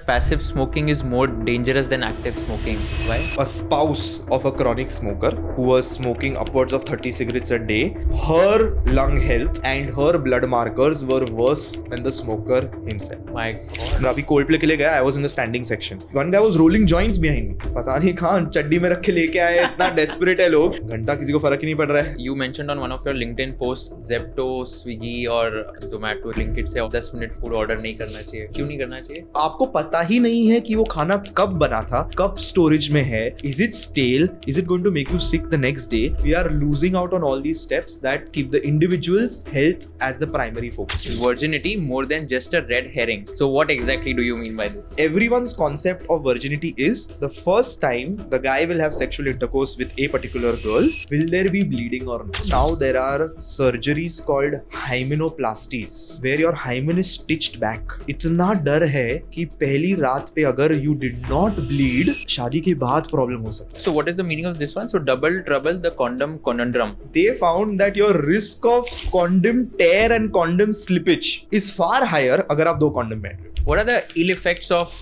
passive smoking is more dangerous than active smoking. Why? A spouse of a chronic smoker who was smoking upwards of 30 cigarettes a day, her lung health and her blood markers were worse than the smoker himself. My God. मैं अभी Coldplay के लिए गया, I was in the standing section. One guy was rolling joints behind me. पता नहीं कहाँ चड्डी में रख के लेके आए, इतना desperate है लोग, घंटा किसी को फर्क ही नहीं पड़ रहा है. You mentioned on one of your LinkedIn posts, Zepto, Swiggy और Zomato, Blinkit से 10 मिनट फूड ऑर्डर नहीं करना चाहिए. क्यों नहीं करना चाहिए? आपको पता ही नहीं है कि वो खाना कब बना था, कब स्टोरेज में है, is it stale, is it going to make you sick the next day? We are losing out on all these steps that keep the individual's health as the primary focus. Virginity more than just a red herring. So what exactly do you mean by this? Everyone's concept of virginity is the first time the guy will have sexual intercourse with a particular girl, will there be bleeding or not? Now there are surgeries called hymenoplasties where your hymen is stitched back. इतना डर है कि पहली रात पे अगर you did not bleed, शादी के बाद प्रॉब्लम हो सकता है. So what is the meaning of this one? So double trouble, the condom conundrum. They found that your risk of condom tear and condom slippage is far higher अगर आप 2 condom पहन रहे हो. What are the ill effects of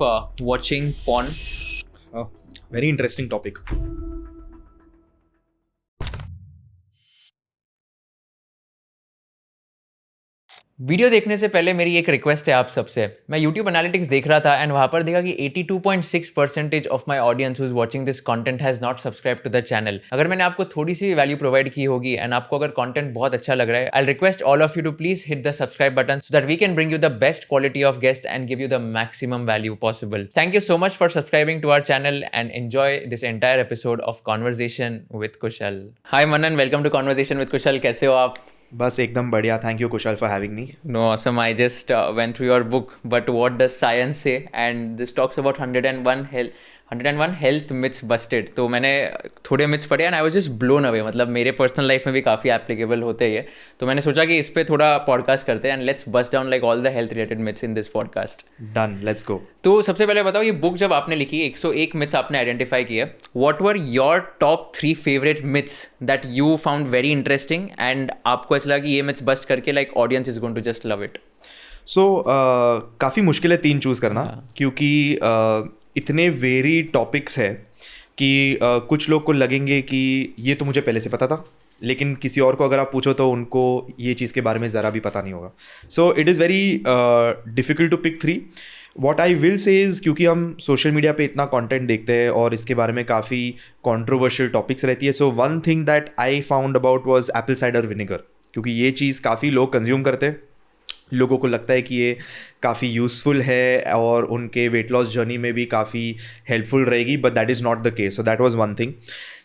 watching porn? Very interesting topic. Video देखने से पहले मेरी एक रिक्वेस्ट है आप सबसे. मैं YouTube एनालिटिक्स देख रहा था एंड वहाँ पर देखा कि 82.6% of my audience who is watching this content has not subscribe to the channel. अगर मैंने आपको थोड़ी सी वैल्यू प्रोवाइड की होगी एंड आपको अगर कंटेंट बहुत अच्छा लग रहा है, I request all of you to please hit the subscribe button so that we can bring you the best quality of guest and give you the maximum value possible. Thank you so much for subscribing to our channel and enjoy this entire episode of conversation with Kushal. Hi Manan, welcome to conversation with Kushal. कैसे हो आप? बस एकदम बढ़िया. Thank you Kushal for having me. No, awesome. I just went through your book, but what does science say? And this talks about 101 health myths busted. तो मैंने थोड़े myths पढ़े and I was just blown away. मतलब मेरे personal life में भी काफ़ी applicable होते हैं ये. तो मैंने सोचा कि इस पे थोड़ा पॉडकास्ट करते हैं and let's bust down like all the health related myths in this podcast. Done. Let's go. तो सबसे पहले बताओ, ये बुक जब आपने लिखी 101 myths आपने आइडेंटिफाई किए. What were your top 3 favorite myths that you found very interesting and आपको ऐसा लगा कि ये myths bust करके like audience is going to just love it? So काफ़ी मुश्किल है 3 चूज़ करना क्योंकि इतने वेरी टॉपिक्स है कि कुछ लोग को लगेंगे कि ये तो मुझे पहले से पता था, लेकिन किसी और को अगर आप पूछो तो उनको ये चीज़ के बारे में ज़रा भी पता नहीं होगा. So it is very difficult to pick 3. What I will say is, क्योंकि हम सोशल मीडिया पे इतना कंटेंट देखते हैं और इसके बारे में काफ़ी कॉन्ट्रोवर्शियल टॉपिक्स रहती है. So one thing that I found about was Apple cider vinegar, क्योंकि ये चीज़ काफ़ी लोग कंज्यूम करते हैं. लोगों को लगता है कि ये काफ़ी यूज़फुल है और उनके वेट लॉस जर्नी में भी काफ़ी हेल्पफुल रहेगी, but that is not the case. So that was one thing.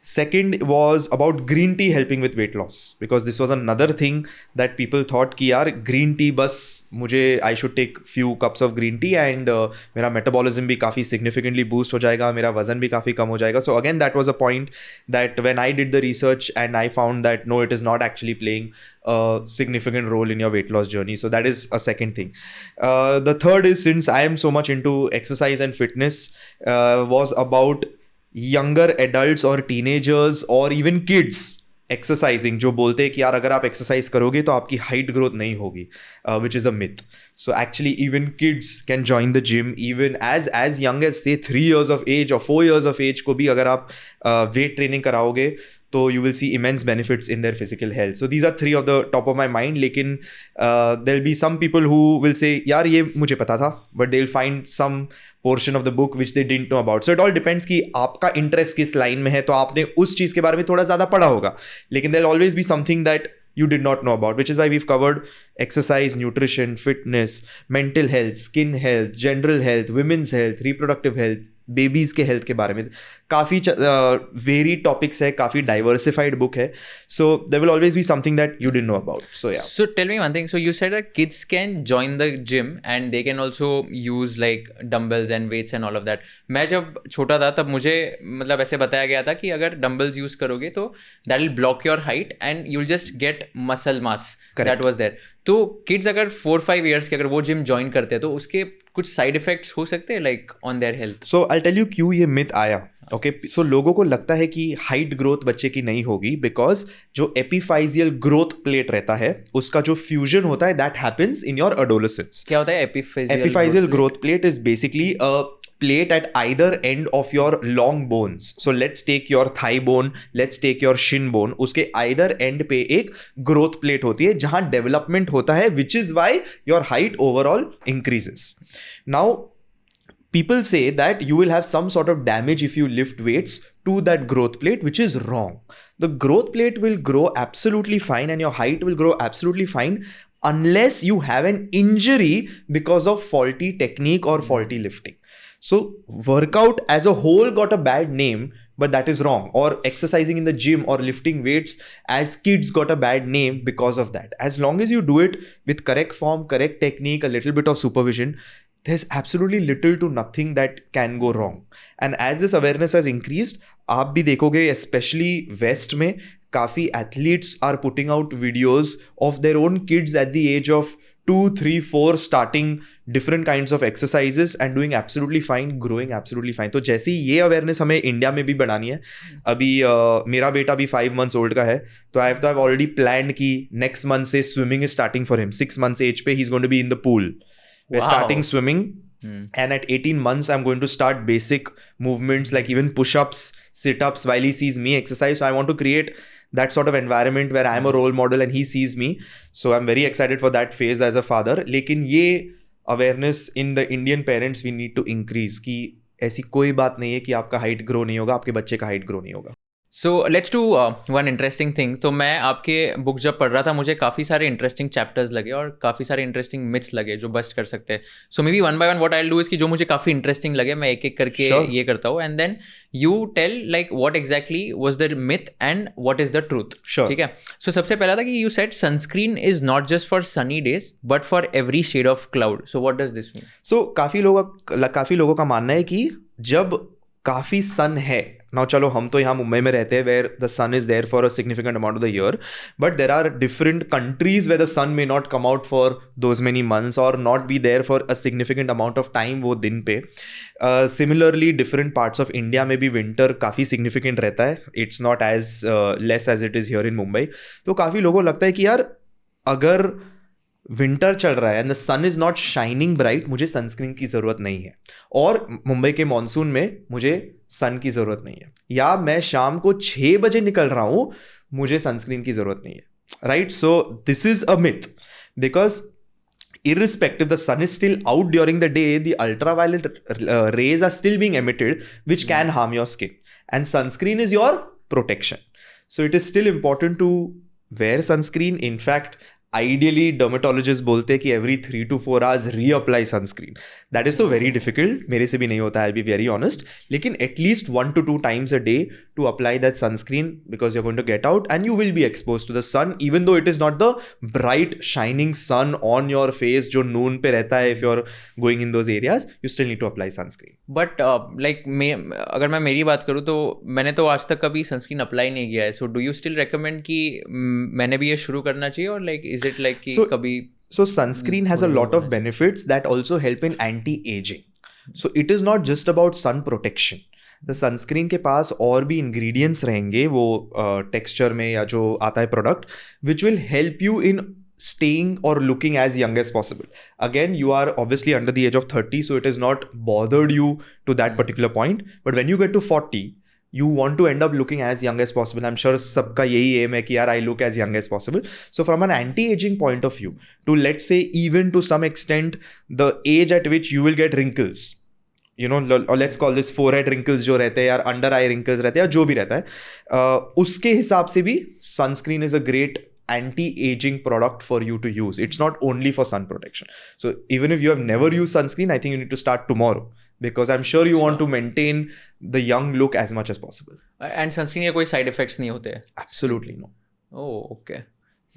Second was about green tea helping with weight loss, because this was another thing that people thought कि यार green tea बस मुझे I should take few cups of green tea and मेरा metabolism भी काफ़ी significantly boost हो जाएगा, मेरा वज़न भी काफ़ी कम हो जाएगा. So again that was a point that when I did the research and I found that no, it is not actually playing a significant role in your weight loss journey. So that is a second thing. The third is, since I am so much into exercise and fitness, was about younger adults or teenagers or even kids exercising, जो बोलते हैं कि यार अगर आप exercise करोगे तो आपकी हाइट ग्रोथ नहीं होगी, which is a myth. So actually even kids can join the gym even as young as say 3 years of age or 4 years of age को भी अगर आप weight training कराओगे तो you will see immense benefits in their physical health. So these are 3 of the top of my mind. लेकिन there'll be some people who will say यार ये मुझे पता था, but they'll find some portion of the book which they didn't know about. So it all depends कि आपका interest किस line में है, तो आपने उस चीज़ के बारे में थोड़ा ज़्यादा पढ़ा होगा, लेकिन there'll always be something that you did not know about, which is why we've covered exercise, nutrition, fitness, mental health, skin health, general health, women's health, reproductive health, babies के हेल्थ के बारे में. काफ़ी वेरी टॉपिक्स है, काफ़ी diversified book है. So there will always be something that you didn't know about. So yeah, so tell me one thing. So you said that kids can join the gym and they can also use like dumbbells and weights and all of that. मैं जब छोटा था तब मुझे मतलब ऐसे बताया गया था कि अगर डम्बल्स यूज करोगे तो that will block your height and you will just get muscle mass. That was there. तो किड्स अगर 4-5 ईयर्स के अगर वो जिम ज्वाइन करते हैं तो उसके कुछ साइड इफेक्ट्स हो सकते हैं like on their health? So I tell you क्यों ये मिथ आया. ओके, सो लोगों को लगता है कि हाइट ग्रोथ बच्चे की नहीं होगी बिकॉज जो एपिफाइजियल ग्रोथ प्लेट रहता है उसका जो फ्यूजन होता है that happens in your adolescence. क्या होता है एपिफाइजियल Epiphyseal growth plate is basically a plate at either end of your long bones. So let's take your thigh bone, let's take your shin bone. उसके either end पे एक growth plate होती है जहां development होता है, which is why your height overall increases. Now, people say that you will have some sort of damage if you lift weights to that growth plate, which is wrong. The growth plate will grow absolutely fine and your height will grow absolutely fine unless you have an injury because of faulty technique or faulty lifting. So workout as a whole got a bad name, but that is wrong. Or exercising in the gym or lifting weights as kids got a bad name because of that. As long as you do it with correct form, correct technique, a little bit of supervision, there's absolutely little to nothing that can go wrong. And as this awareness has increased, आप भी देखोगे especially West में काफ़ी athletes are putting out videos of their own kids at the age of 2, 3, 4 starting different kinds of exercises and doing absolutely fine, growing absolutely fine. तो जैसी ये awareness हमें India में भी बढ़ानी है. अभी मेरा बेटा भी 5 months old का है, तो I have already planned कि next month से swimming is starting for him. 6 months age पे he's going to be in the pool. We're starting swimming. And at 18 months, I'm going to start basic movements like even push-ups, sit-ups while he sees me exercise. So I want to create that sort of environment where I'm a role model and he sees me. So I'm very excited for that phase as a father. लेकिन ये awareness in the Indian parents we need to increase कि ऐसी कोई बात नहीं है कि आपका हाइट ग्रो नहीं होगा, आपके बच्चे का हाइट ग्रो नहीं होगा. So let's do one interesting thing. तो मैं आपके बुक जब पढ़ रहा था मुझे काफ़ी सारे इंटरेस्टिंग चैप्टर्स लगे और काफ़ी सारे इंटरेस्टिंग मिथ्स लगे जो बस्ट कर सकते हैं. So maybe one by one what I will do is कि जो मुझे काफ़ी इंटरेस्टिंग लगे मैं एक एक करके ये करता हूँ and then you tell like what exactly was the myth and what is the truth. ठीक है. सो सबसे पहला था कि you said sunscreen is not just for sunny days but for every shade of cloud. So what does this mean? So काफ़ी लोगों का मानना है कि जब काफ़ी सन है ना, चलो हम तो यहाँ मुंबई में रहते हैं where the sun is there for a significant amount of the year, but there are different countries where the sun may not come out for those many months और not be there for a significant amount of time वो दिन पे. Similarly different parts of India में भी winter काफ़ी significant रहता है. It's not as less as it is here in Mumbai. तो काफ़ी लोगों को लगता है कि यार अगर विंटर चल रहा है and the sun is not shining bright, मुझे सनस्क्रीन की ज़रूरत नहीं है. और मुंबई के मॉनसून में मुझे सन की ज़रूरत नहीं है, या मैं शाम को 6 बजे निकल रहा हूँ, मुझे सनस्क्रीन की ज़रूरत नहीं है. Right. So this is a myth because irrespective the sun is still out during the day, the ultraviolet rays are still being emitted which can harm your skin, and sunscreen is your protection. So it is still important to wear sunscreen. In fact, ideally dermatologists बोलते हैं कि every 3 to 4 hours reapply sunscreen. That is so very difficult. मेरे से भी नहीं होता, I'll be very honest. लेकिन at least 1 to 2 times a day to apply that sunscreen because you're going to get out and you will be exposed to the sun, even though it is not the bright shining sun on your face जो noon पे रहता है. If you're going in those areas, you still need to apply sunscreen. But like अगर मैं मेरी बात करूँ तो मैंने तो आज तक कभी सनस्क्रीन अप्लाई नहीं किया है. So do you still recommend कि मैंने भी ये शुरू करना चाहिए और लाइक इज इट लाइक कि कभी? So sunscreen has a lot of benefits that also help in anti-aging. So it is not just about sun protection. The sunscreen के पास और भी ingredients रहेंगे वो texture में या जो आता है product which will help you in staying or looking as young as possible. Again, you are obviously under the age of 30, so it has not bothered you to that particular point. But when you get to 40, you want to end up looking as young as possible. I'm sure सबका यही aim है कि यार I look as young as possible. So from an anti-aging point of view, to let's say even to some extent the age at which you will get wrinkles, you know, or let's call this forehead wrinkles जो रहते हैं यार, under eye wrinkles रहते हैं या जो भी रहता है, उसके हिसाब से भी sunscreen is a great anti-aging product for you to use. It's not only for sun protection. So even if you have never used sunscreen, I think you need to start tomorrow because I'm sure you want to maintain the young look as much as possible. And sunscreen के कोई side effects नहीं होते हैं? Absolutely no. Oh, okay.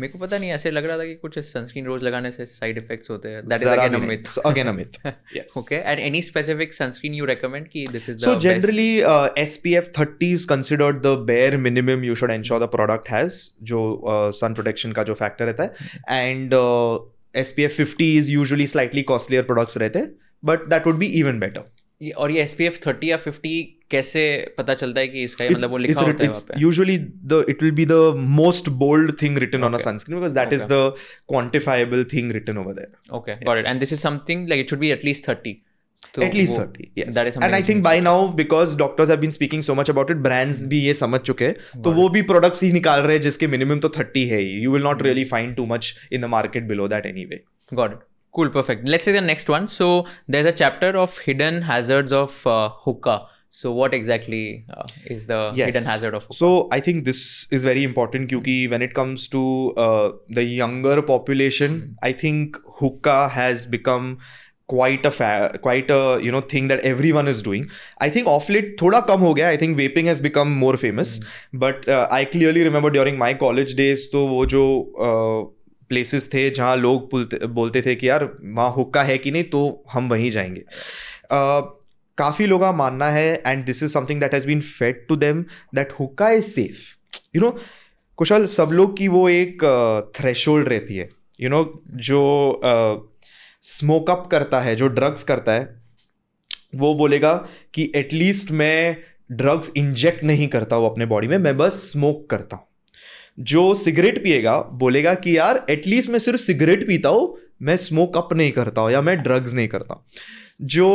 मेरे को पता नहीं, ऐसे लग रहा था कि कुछ सनस्क्रीन रोज लगाने से साइड इफेक्ट्स होते हैं. That is Zara again a bhi nahi. Myth. So, again a myth. Yes. Okay, and any specific sunscreen you recommend कि this is the So best? generally, SPF 30 is considered the bare minimum you should ensure the product has, जो sun protection का जो factor रहता है, and SPF 50 is usually slightly costlier products रहते हैं, but that would be even better. और ये SPF 30 या 50 कैसे पता चलता है कि इसका मतलब वो लिखा होता है वहाँ पे? Usually it will be the most bold thing written on a sunscreen because that is the quantifiable thing written over there. Okay, got it. And this is something like it should be at least 30. तो At least वो- 30, yes. That is something And I which think makes by now, because doctors have been speaking so much about it, brands भी ये समझ चुके हैं, तो वो भी products ही निकाल रहे हैं जिसके minimum तो 30 है ही. You will not really find too much in the market below that anyway. Got it. Cool, perfect. Let's take the next one. So there's a chapter of hidden hazards of hookah. So what exactly is the hidden hazard of hookah? So I think this is very important क्योंकि when it comes to the younger population, I think hookah has become quite a thing that everyone is doing. I think off late थोड़ा कम हो गया. I think vaping has become more famous. But I clearly remember during my college days तो वो जो places थे जहाँ लोग बोलते थे कि यार वहाँ हुक्का है कि नहीं तो हम वहीं जाएंगे. काफ़ी लोगों का मानना है and this is something that has been fed to them that hookah is safe. You know Kushal, सब लोग की वो एक थ्रेशोल्ड रहती है. यू नो जो स्मोक अप करता है, जो ड्रग्स करता है, वो बोलेगा कि एटलीस्ट मैं ड्रग्स इंजेक्ट नहीं करता हूँ अपने बॉडी में, मैं बस स्मोक करता हूँ. जो सिगरेट पिएगा बोलेगा कि यार एटलीस्ट मैं सिर्फ सिगरेट पीता हूँ, मैं स्मोक अप नहीं करता हूँ या मैं ड्रग्स नहीं करता. जो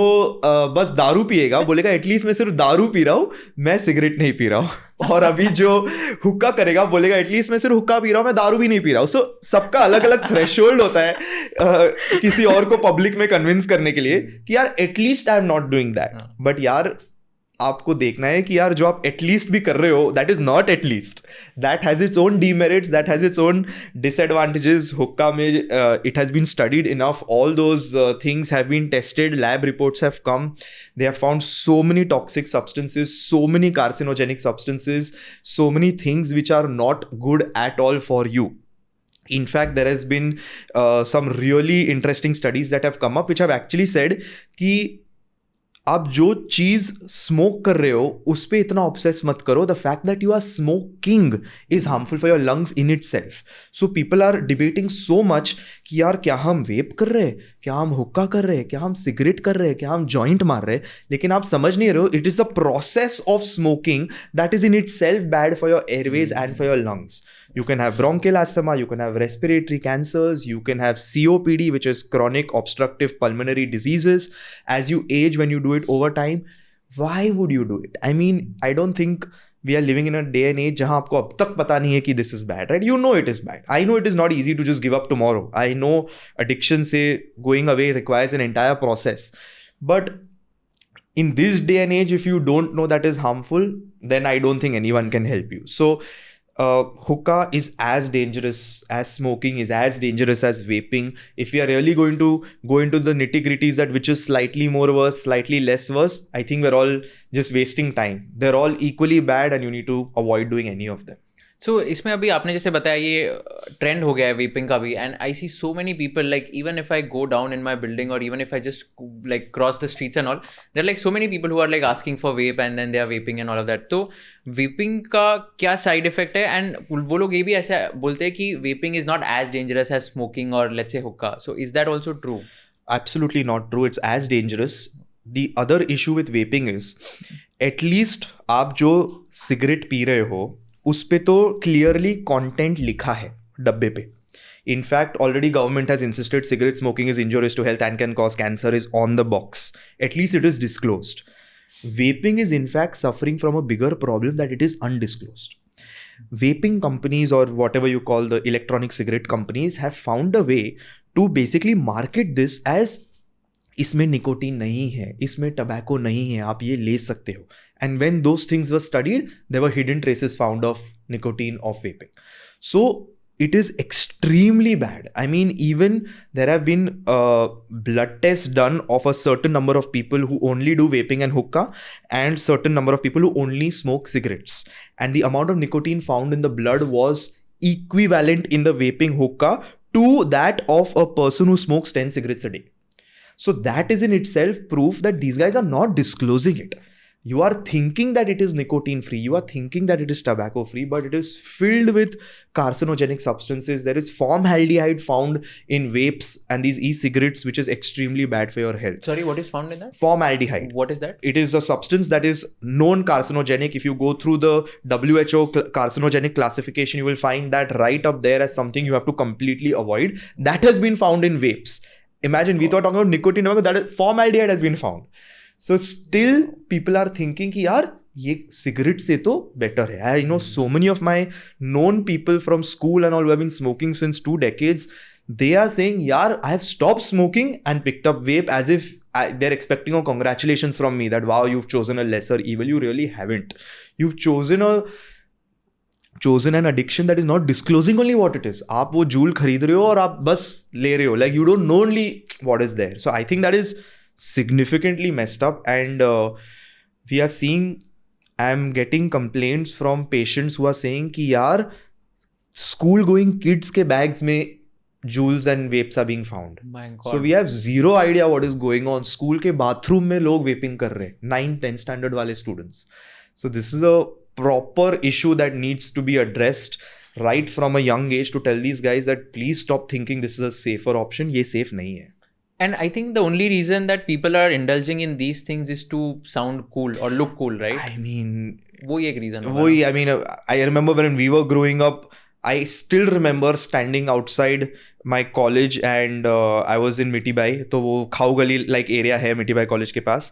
बस दारू पिएगा बोलेगा एटलीस्ट मैं सिर्फ दारू पी रहा हूँ, मैं सिगरेट नहीं पी रहा हूँ. और अभी जो हुक्का करेगा बोलेगा एटलीस्ट मैं सिर्फ हुक्का पी रहा हूँ, मैं दारू भी नहीं पी रहा हूँ. सो सबका अलग अलग थ्रेशोल्ड होता है किसी और को पब्लिक में कन्विंस करने के लिए कि यार at least I am not doing that. But यार आपको देखना है कि यार जो आप एटलीस्ट भी कर रहे हो, that is not at least. That has its own demerits, that has its own disadvantages. Hookah में it has been studied enough, all those things have been tested, lab reports have come, they have found so many toxic substances, so many carcinogenic substances, so many things which are not good at all for you. In fact, there has been some really interesting studies that have come up which have actually said कि आप जो चीज smoke कर रहे हो उस पर इतना ऑब्सेस मत करो. The fact that you are smoking is harmful for your lungs in itself. So people are debating so much कि यार क्या हम वेप कर रहे हैं, क्या हम हुक्का कर रहे हैं, क्या हम सिगरेट कर रहे हैं, क्या हम जॉइंट मार रहे हैं. लेकिन आप समझ नहीं रहे हो, it is the process of smoking that is in it self bad for your Airways and for your lungs. You can have bronchial asthma, you can have respiratory cancers, you can have COPD, which is chronic obstructive pulmonary diseases. As you age, when you do it over time, why would you do it? I mean, I don't think we are living in a day and age जहाँ आपको अब तक पता नहीं है कि this is bad, right? You know it is bad. I know it is not easy to just give up tomorrow. I know addiction से going away requires an entire process. But in this day and age, if you don't know that is harmful, then I don't think anyone can help you. So hookah is as dangerous as smoking, is as dangerous as vaping. If we are really going to go into the nitty-gritties that which is slightly more worse, slightly less worse, I think we're all just wasting time. They're all equally bad and you need to avoid doing any of them. सो इसमें अभी आपने जैसे बताया ये trend हो गया है vaping का भी, and I see so many people like even if I go down in my building और even if I just like cross the streets and all, there like so many people who are like asking for vape and then they are vaping and all of that. तो vaping का क्या side effect है? And वो लोग ये भी ऐसा बोलते हैं कि vaping is not as dangerous as smoking और let's say hookah. So is that also true? Absolutely not true. It's as dangerous. The other issue with vaping is, at least आप जो सिगरेट पी रहे हो उस पे तो क्लियरली कंटेंट लिखा है डब्बे पे. In fact, already government has insisted cigarette smoking is injurious to health and can cause cancer is on the box. At least it is disclosed. Vaping is in fact suffering from a bigger problem that it is undisclosed. Vaping companies or whatever you call the electronic cigarette companies have found a way to basically market this as इसमें nicotine नहीं है, इसमें tobacco नहीं है, आप ये ले सकते हो. And when those things were studied there were hidden traces found of nicotine of vaping. So it is extremely bad. I mean, even there have been blood tests done of a certain number of people who only do vaping and hookah and certain number of people who only smoke cigarettes. And the amount of nicotine found in the blood was equivalent in the vaping hookah to that of a person who smokes 10 cigarettes a day. So that is in itself proof that these guys are not disclosing it. You are thinking that it is nicotine free, you are thinking that it is tobacco free, but it is filled with carcinogenic substances. There is formaldehyde found in vapes and these e-cigarettes, which is extremely bad for your health. Sorry, what is found in that? Formaldehyde. What is that? It is a substance that is known carcinogenic. If you go through the WHO carcinogenic classification, you will find that right up there as something you have to completely avoid. That has been found in vapes. Imagine, we thought talking about nicotine, that is, formaldehyde has been found. So still people are thinking कि यार ये cigarette से तो better है. I know so many of my known people from school and all who have been smoking since 2 decades. They are saying, yaar, I have stopped smoking and picked up vape as if they're expecting a congratulations from me that wow, you've chosen a lesser evil. You really haven't. You've chosen an addiction that is not disclosing only what it is. आप वो joule खरीद रहे हो और आप बस ले रहे हो. Like you don't know only what is there. So I think that is significantly messed up, and we are seeing, I'm getting complaints from patients who are saying कि यार school going kids के bags में jewels and vapes are being found. My God. So we have zero idea what is going on. School के bathroom में लोग vaping कर रहे हैं, 9th 10th standard वाले students. So this is a proper issue that needs to be addressed right from a young age, to tell these guys that please stop thinking this is a safer option. ये safe नहीं है. And I think the only reason that people are indulging in these things is to sound cool or look cool, right? I mean, वो एक reason होगा. वही, I mean, I remember when we were growing up, I still remember standing outside my college and I was in Miti Bai, तो वो खाऊ गली like area है Miti Bai college के पास,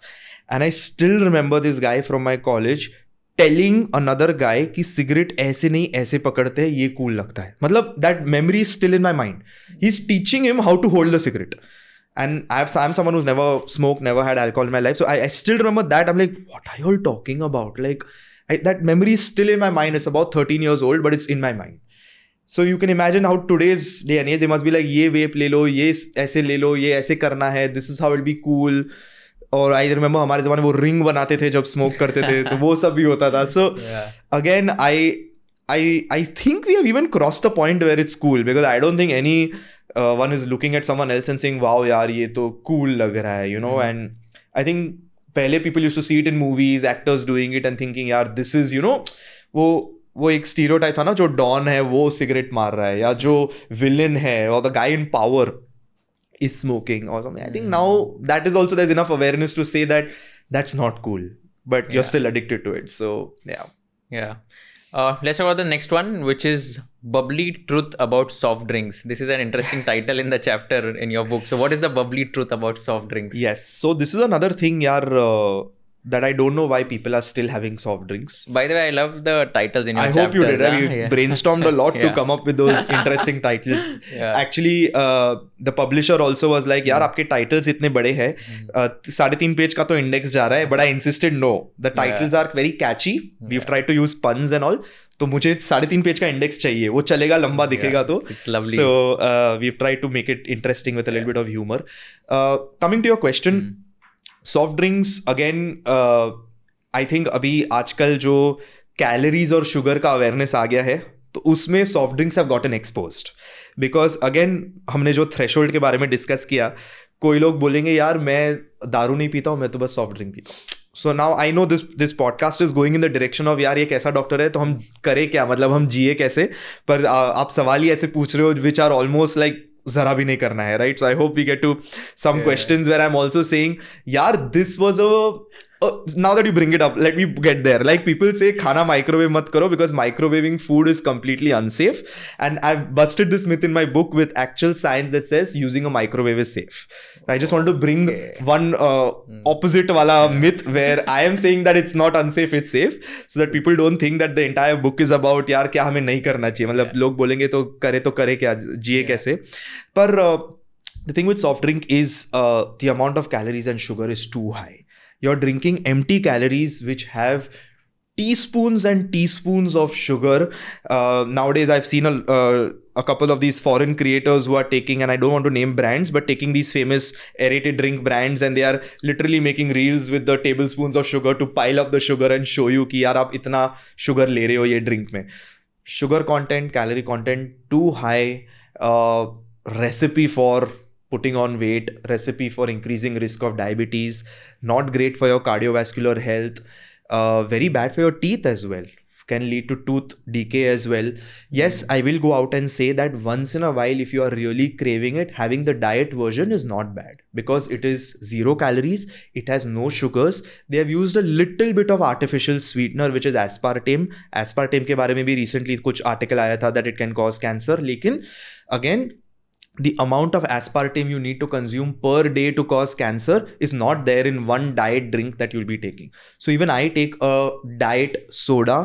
and I still remember this guy from my college telling another guy कि cigarette ऐसे नहीं ऐसे पकड़ते हैं, ये cool लगता है. मतलब that memory is still in my mind. He's teaching him how to hold the cigarette. And I'm someone who's never smoked, never had alcohol in my life. So I still remember that. I'm like, what are you all talking about? Like, that memory is still in my mind. It's about 13 years old, but it's in my mind. So you can imagine how today's day and age, they must be like, ये vape ले लो, ये ऐसे ले लो, ये ऐसे करना है, this is how it'll be cool. और I remember हमारे ज़माने वो ring बनाते थे जब smoke करते थे, तो वो सब भी होता था. So again, I think we have even crossed the point where it's cool, because I don't think any one is looking at someone else and saying, wow, yaar, ये तो cool लग रहा है, you know. And I think पहले people used to see it in movies, actors doing it and thinking, यार, this is, you know, वो एक stereotype था ना, जो Don है वो cigarette मार रहा है, या जो villain है, or the guy in power is smoking or something. I think now that is also, there's enough awareness to say that that's not cool, but you're still addicted to it. So Yeah. Let's talk about the next one, which is Bubbly Truth About Soft Drinks. This is an interesting title in the chapter in your book. So what is the bubbly truth about soft drinks? Yes. So this is another thing, yaar, that I don't know why people are still having soft drinks. By the way, I love the titles in your chapters. I hope you did. We brainstormed a lot to come up with those interesting titles. Actually, the publisher also was like, yaar, आपके titles इतने बड़े हैं, 3.5 page का तो index जा रहा है, but I insisted no. The titles are very catchy. We've tried to use puns and all. तो मुझे 3.5 पेज का इंडेक्स चाहिए, वो चलेगा, लंबा दिखेगा तो. So we've tried to make it interesting with a little bit of humor. Coming to your question, soft drinks, again, I think अभी आजकल जो calories और sugar का awareness आ गया है, तो उसमें soft drinks have gotten exposed. Because again, हमने जो threshold के बारे में discuss किया, कोई लोग बोलेंगे यार मैं दारू नहीं पीता हूँ, मैं तो बस soft drink पीता हूँ. So now I know this podcast is going in the direction of यार ये कैसा डॉक्टर है, तो हम करें क्या, मतलब हम जिए कैसे. पर आप सवाल ही ऐसे पूछ रहे हो which are almost like जरा भी नहीं करना है, right? So I hope we get to some questions where I'm also saying, yaar, this was now that you bring it up, let me get there. Like people say, khana microwave mat karo because microwaving food is completely unsafe. And I've busted this myth in my book with actual science that says using a microwave is safe. I just want to bring one opposite wala myth where I am saying that it's not unsafe, it's safe, so that people don't think that the entire book is about यार क्या हमें नहीं करना चाहिए. मतलब लोग बोलेंगे तो करे क्या, जिए कैसे. पर the thing with soft drink is the amount of calories and sugar is too high. You're drinking empty calories which have teaspoons and teaspoons of sugar. Nowadays, I've seen a couple of these foreign creators who are taking, and I don't want to name brands, but taking these famous aerated drink brands, and they are literally making reels with the tablespoons of sugar to pile up the sugar and show you कि यार आप इतना sugar ले रहे हो ये drink में. sugar content, calorie content too high, recipe for putting on weight, recipe for increasing risk of diabetes, not great for your cardiovascular health, very bad for your teeth as well, can lead to tooth decay as well. Yes, I will go out and say that once in a while, if you are really craving it, having the diet version is not bad because it is 0 calories, it has no sugars. They have used a little bit of artificial sweetener, which is aspartame. Aspartame के बारे में भी recently कुछ article आया था that it can cause cancer. लेकिन again, the amount of aspartame you need to consume per day to cause cancer is not there in one diet drink that you'll be taking. So even I take a diet soda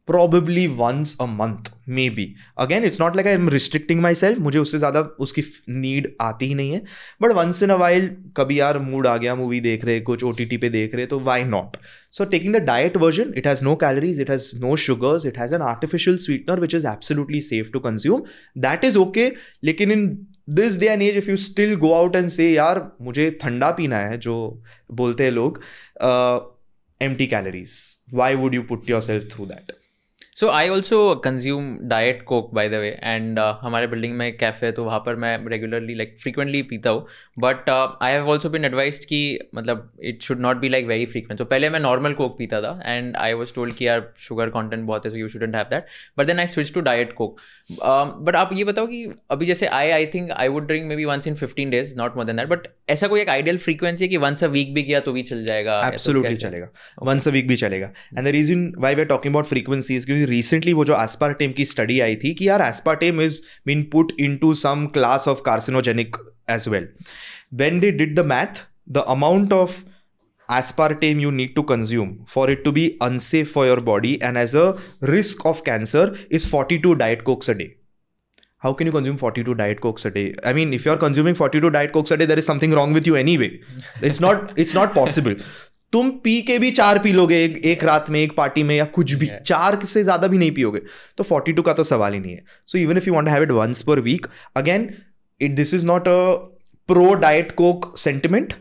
probably once a month, maybe. Again, it's not like I'm restricting myself. मुझे उससे ज़्यादा उसकी need आती ही नहीं है. But once in a while, कभी यार mood आ गया, movie देख रहे, कुछ OTT पे देख रहे, तो why not? So taking the diet version, it has no calories, it has no sugars, it has an artificial sweetener which is absolutely safe to consume. That is okay. लेकिन in this day and age, if you still go out and say यार मुझे ठंडा पीना है, जो बोलते हैं लोग, empty calories. Why would you put yourself through that? So I also consume diet Coke by the way and हमारे बिल्डिंग में एक कैफ़े है तो वहाँ पर मैं रेगुलरली लाइक फ्रीक्वेंटली पीता हूँ but I have also been advised कि मतलब it should not be like very frequent. तो पहले मैं नॉर्मल कोक पीता था एंड आई वाज टोल्ड कि यार शुगर कंटेंट बहुत है so you shouldn't have that but then I switch to diet coke. But आप ये बताओ कि अभी जैसे I think I would drink maybe once in 15 days, not more than that, but ऐसा कोई एक आइडियल फ्रीक्वेंसी है कि वंस अ वीक भी किया तो भी चल जाएगा? एब्सोल्युटली चलेगा, वंस अ वीक भी चलेगा. And the reason why we are talking about frequency is क्योंकि रिसेंटली वो जो aspartame की स्टडी आई थी कि यार aspartame is been put into some class of carcinogenic as well. When they did the math, the amount of aspartame you need to consume for it to be unsafe for your body and as a risk of cancer is 42 diet cokes a day. How can you consume 42 diet cokes a day? I mean, if you're consuming 42 diet cokes a day, there is something wrong with you anyway. It's not possible. तुम P के भी 4 P लोगे एक रात में, एक party में, या कुछ भी 4 से ज्यादा भी नहीं पियोगे, तो 42 का तो सवाल ही नहीं है. So even if you want to have it once per week, again this is not a pro diet coke sentiment,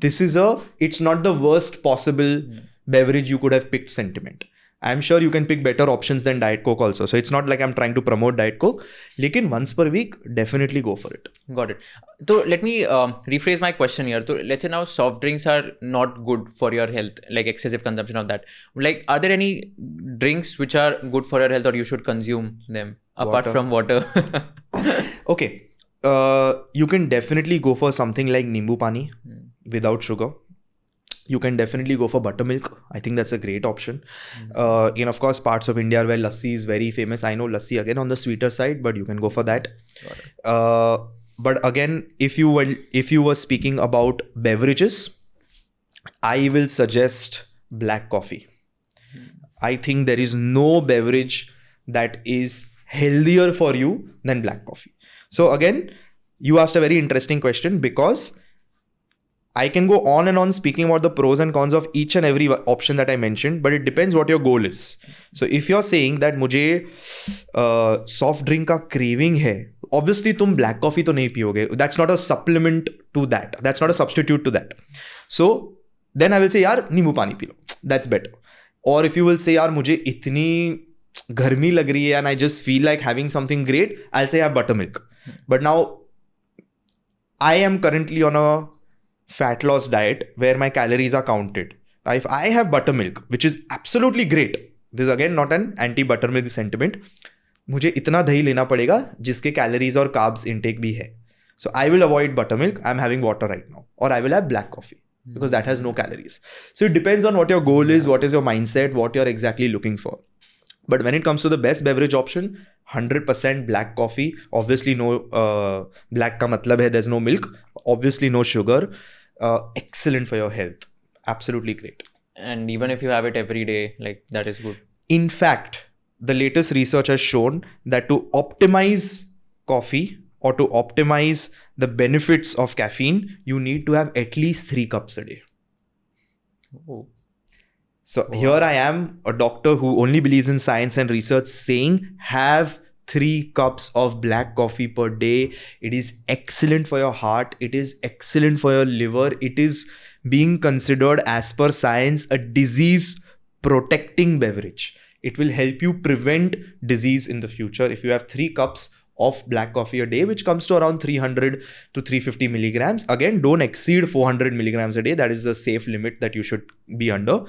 this is it's not the worst possible beverage you could have picked sentiment. I'm sure you can pick better options than Diet Coke also. So it's not like I'm trying to promote Diet Coke. लेकिन once per week, definitely go for it. Got it. So let me rephrase my question here. So let's say now soft drinks are not good for your health, like excessive consumption of that. Like, are there any drinks which are good for your health or you should consume them apart from water? Okay. You can definitely go for something like Nimbu Pani without sugar. You can definitely go for buttermilk. I think that's a great option. In, of course, parts of India where lassi is very famous. I know lassi again on the sweeter side, but you can go for that. But again, if you were speaking about beverages, I will suggest black coffee. I think there is no beverage that is healthier for you than black coffee. So again, you asked a very interesting question because I can go on and on speaking about the pros and cons of each and every option that I mentioned, but it depends what your goal is. So if you're saying that मुझे soft drink का craving है, obviously तुम black coffee तो नहीं पियोगे. That's not a supplement to that. That's not a substitute to that. So then I will say यार नींबू पानी P low. That's better. Or if you will say यार मुझे इतनी गर्मी लग रही है and I just feel like having something great, I'll say have buttermilk. But now I am currently on a fat loss diet where my calories are counted. Now, if I have buttermilk, which is absolutely great, this is again not an anti-buttermilk sentiment, मुझे इतना दही लेना पड़ेगा जिसके calories और carbs intake भी है. So I will avoid buttermilk. I'm having water right now. Or I will have black coffee because that has no calories. So it depends on what your goal is, what is your mindset, what you're exactly looking for. But when it comes to the best beverage option, 100% black coffee. Obviously no black का मतलब है there's no milk. Obviously no sugar. Excellent for your health. Absolutely great. And even if you have it every day, like that is good. In fact, the latest research has shown that to optimize coffee or to optimize the benefits of caffeine, you need to have at least 3 cups a day. Oh. So here I am, a doctor who only believes in science and research, saying have 3 cups of black coffee per day. It is excellent for your heart. It is excellent for your liver. It is being considered as per science a disease protecting beverage. It will help you prevent disease in the future. If you have 3 cups of black coffee a day, which comes to around 300 to 350 milligrams, again, don't exceed 400 milligrams a day. That is the safe limit that you should be under.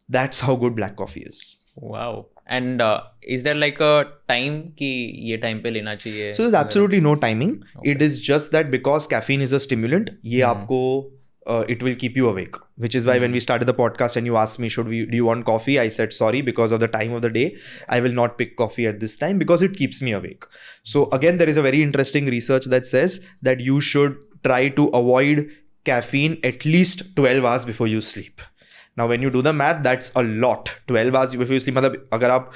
That's how good black coffee is. Wow. And is there like a time कि ये time पे लेना चाहिए? So there's absolutely no timing. Okay. It is just that because caffeine is a stimulant, ये आपको it will keep you awake. Which is why when we started the podcast and you asked me, do you want coffee? I said sorry, because of the time of the day, I will not pick coffee at this time because it keeps me awake. So again, there is a very interesting research that says that you should try to avoid caffeine at least 12 hours before you sleep. Now when you do the math, that's a lot. 12 hours before you sleep, मतलब अगर आप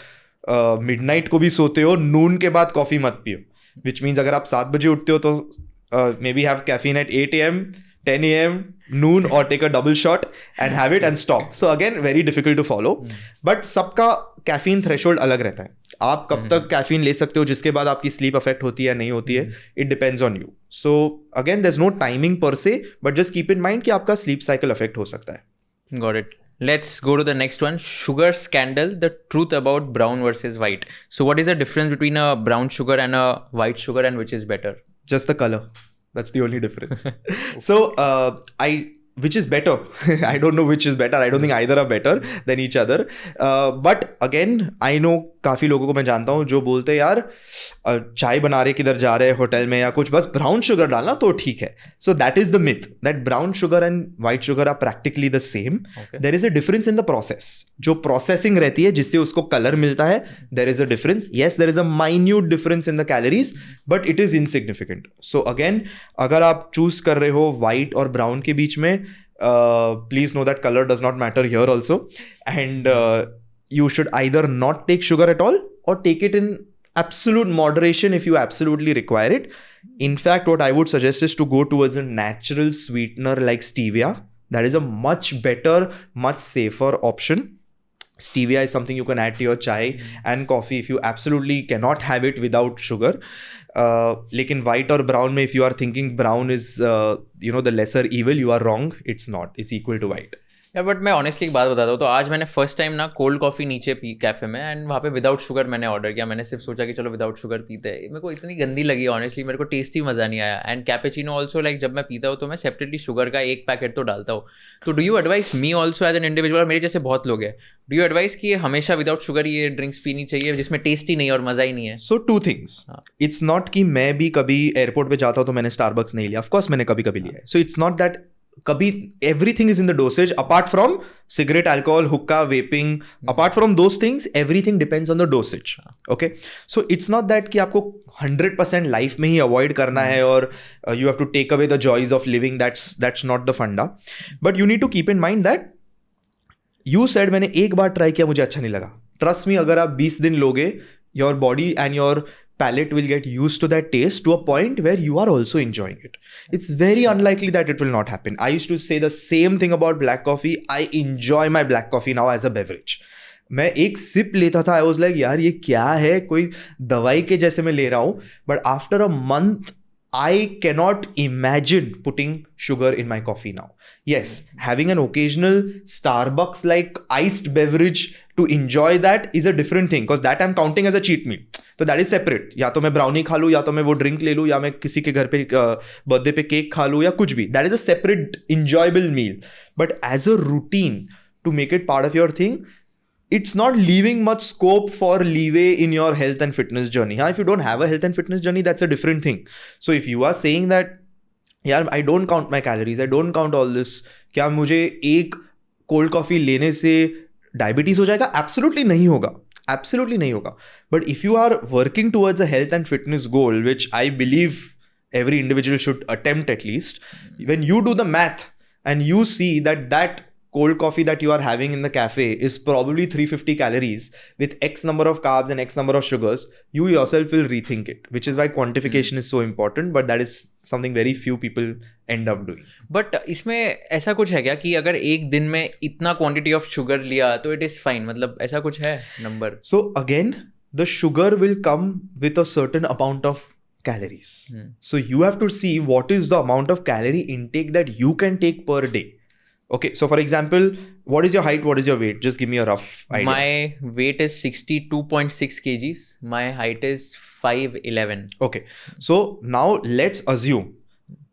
midnight को भी सोते हो, noon के बाद coffee मत पियो. Which means अगर आप 7 बजे उठते हो तो maybe have caffeine at 8 AM, 10 AM, noon, or take a double shot and have it and stop. So again, very difficult to follow. But सबका caffeine threshold अलग रहता है. आप कब तक caffeine ले सकते हो जिसके बाद आपकी sleep affect होती है या नहीं होती है, it depends on you. So again, there's no timing per se, but just keep in mind कि आपका sleep cycle affect हो सकता है. Got it. Let's go to the next one. Sugar scandal, the truth about brown versus white. So what is the difference between a brown sugar and a white sugar, and which is better? Just the color. That's the only difference. So which is better? I don't know which is better. I don't think either are better than each other. But again, I know काफ़ी लोगों को मैं जानता हूँ जो बोलते हैं यार चाय बना रहे किधर जा रहे हैं होटल में या कुछ, बस ब्राउन शुगर डालना तो ठीक है. So that is the myth that brown sugar and white sugar are practically the same. Okay. There is a difference in the process. जो processing रहती है जिससे उसको color मिलता है, there is a difference. Yes, there is a minute difference in the calories, but it is insignificant. So again, अगर आप choose कर रहे हो white और brown के बीच में, please know that color does not matter here also. And you should either not take sugar at all or take it in absolute moderation if you absolutely require it. In fact, what I would suggest is to go towards a natural sweetener like stevia. That is a much better, much safer option. Stevia is something you can add to your chai and coffee if you absolutely cannot have it without sugar. लेकिन white और brown में if you are thinking brown is the lesser evil, you are wrong. It's not. It's equal to white. या but मैं honestly एक बात बताता हूँ, तो आज मैंने फर्स्ट टाइम ना कोल्ड कॉफ़ी नीचे पी कैफ़े में, एंड वहाँ पे विदाउट शुगर मैंने ऑर्डर किया. मैंने सिर्फ सोचा कि चलो विदाउट शुगर पीते हैं. मेरे को इतनी गंदी लगी ऑनेस्टली, मेरे को टेस्ट ही मज़ा नहीं आया. एंड कैपेचिनो ऑल्सो लाइक जब मैं पीता हूँ तो मैं सेपरेटली शुगर का 1 पैकेट तो डालता हूँ. तो do you advice me also as an individual, मेरे जैसे बहुत लोग हैं, डू यू एडवाइस कि हमेशा विदाउट शुगर ये ड्रिंक्स पीनी चाहिए जिसमें टेस्ट ही नहीं और मज़ा ही नहीं है? सो 2 थिंग्स. इट्स नॉट कि मैं भी कभी एयरपोर्ट पे जाता हूँ तो मैंने स्टारबक्स नहीं लिया. ऑफकोर्स मैंने कभी कभी लिया है. सो इट्स नॉट दैट कभी everything is in the dosage apart from cigarette, alcohol, hookah, vaping. Apart from those things, everything depends on the dosage. Okay, so it's not that कि आपको 100% life में ही avoid करना है और you have to take away the joys of living. That's not the funda. But you need to keep in mind that you said मैंने एक बार try किया मुझे अच्छा नहीं लगा. Trust me, अगर आप 20 दिन लोगे, your body and your palate will get used to that taste to a point where you are also enjoying it. It's very unlikely that it will not happen. I used to say the same thing about black coffee. I enjoy my black coffee now as a beverage. मैं एक SIP लेता था, I was like यार ये क्या है, कोई दवाई के जैसे मैं ले रहा हूँ. But after a month, I cannot imagine putting sugar in my coffee now. Yes, having an occasional Starbucks like iced beverage to enjoy that is a different thing, because that I'm counting as a cheat meal. तो that is separate. या तो मैं brownie खा लूँ, या तो मैं वो ड्रिंक ले लूँ, या मैं किसी के घर पे बर्थडे पे केक खा लूँ, या कुछ भी. That is a separate enjoyable meal. But as a routine to make it part of your thing, it's not leaving much scope for leeway in your health and fitness journey. If you don't have a health and fitness journey, that's a different thing. So if you are saying that, यार I don't count my calories, I don't count all this, क्या मुझे एक cold coffee लेने से diabetes हो जाएगा? Absolutely नहीं होगा. Absolutely नहीं होगा. But if you are working towards a health and fitness goal, which I believe every individual should attempt at least, when you do the math and you see that cold coffee that you are having in the cafe is probably 350 calories with X number of carbs and X number of sugars, you yourself will rethink it, which is why quantification is so important, but that is something very few people end up doing. But इसमें ऐसा कुछ है क्या कि अगर एक दिन में इतना quantity of sugar लिया तो it is fine, मतलब ऐसा कुछ है number? So again, the sugar will come with a certain amount of calories. So you have to see what is the amount of calorie intake that you can take per day. Okay, so for example, what is your height, what is your weight? Just give me a rough idea. My weight is 62.6 kgs. My height is 5'11". Okay, so now let's assume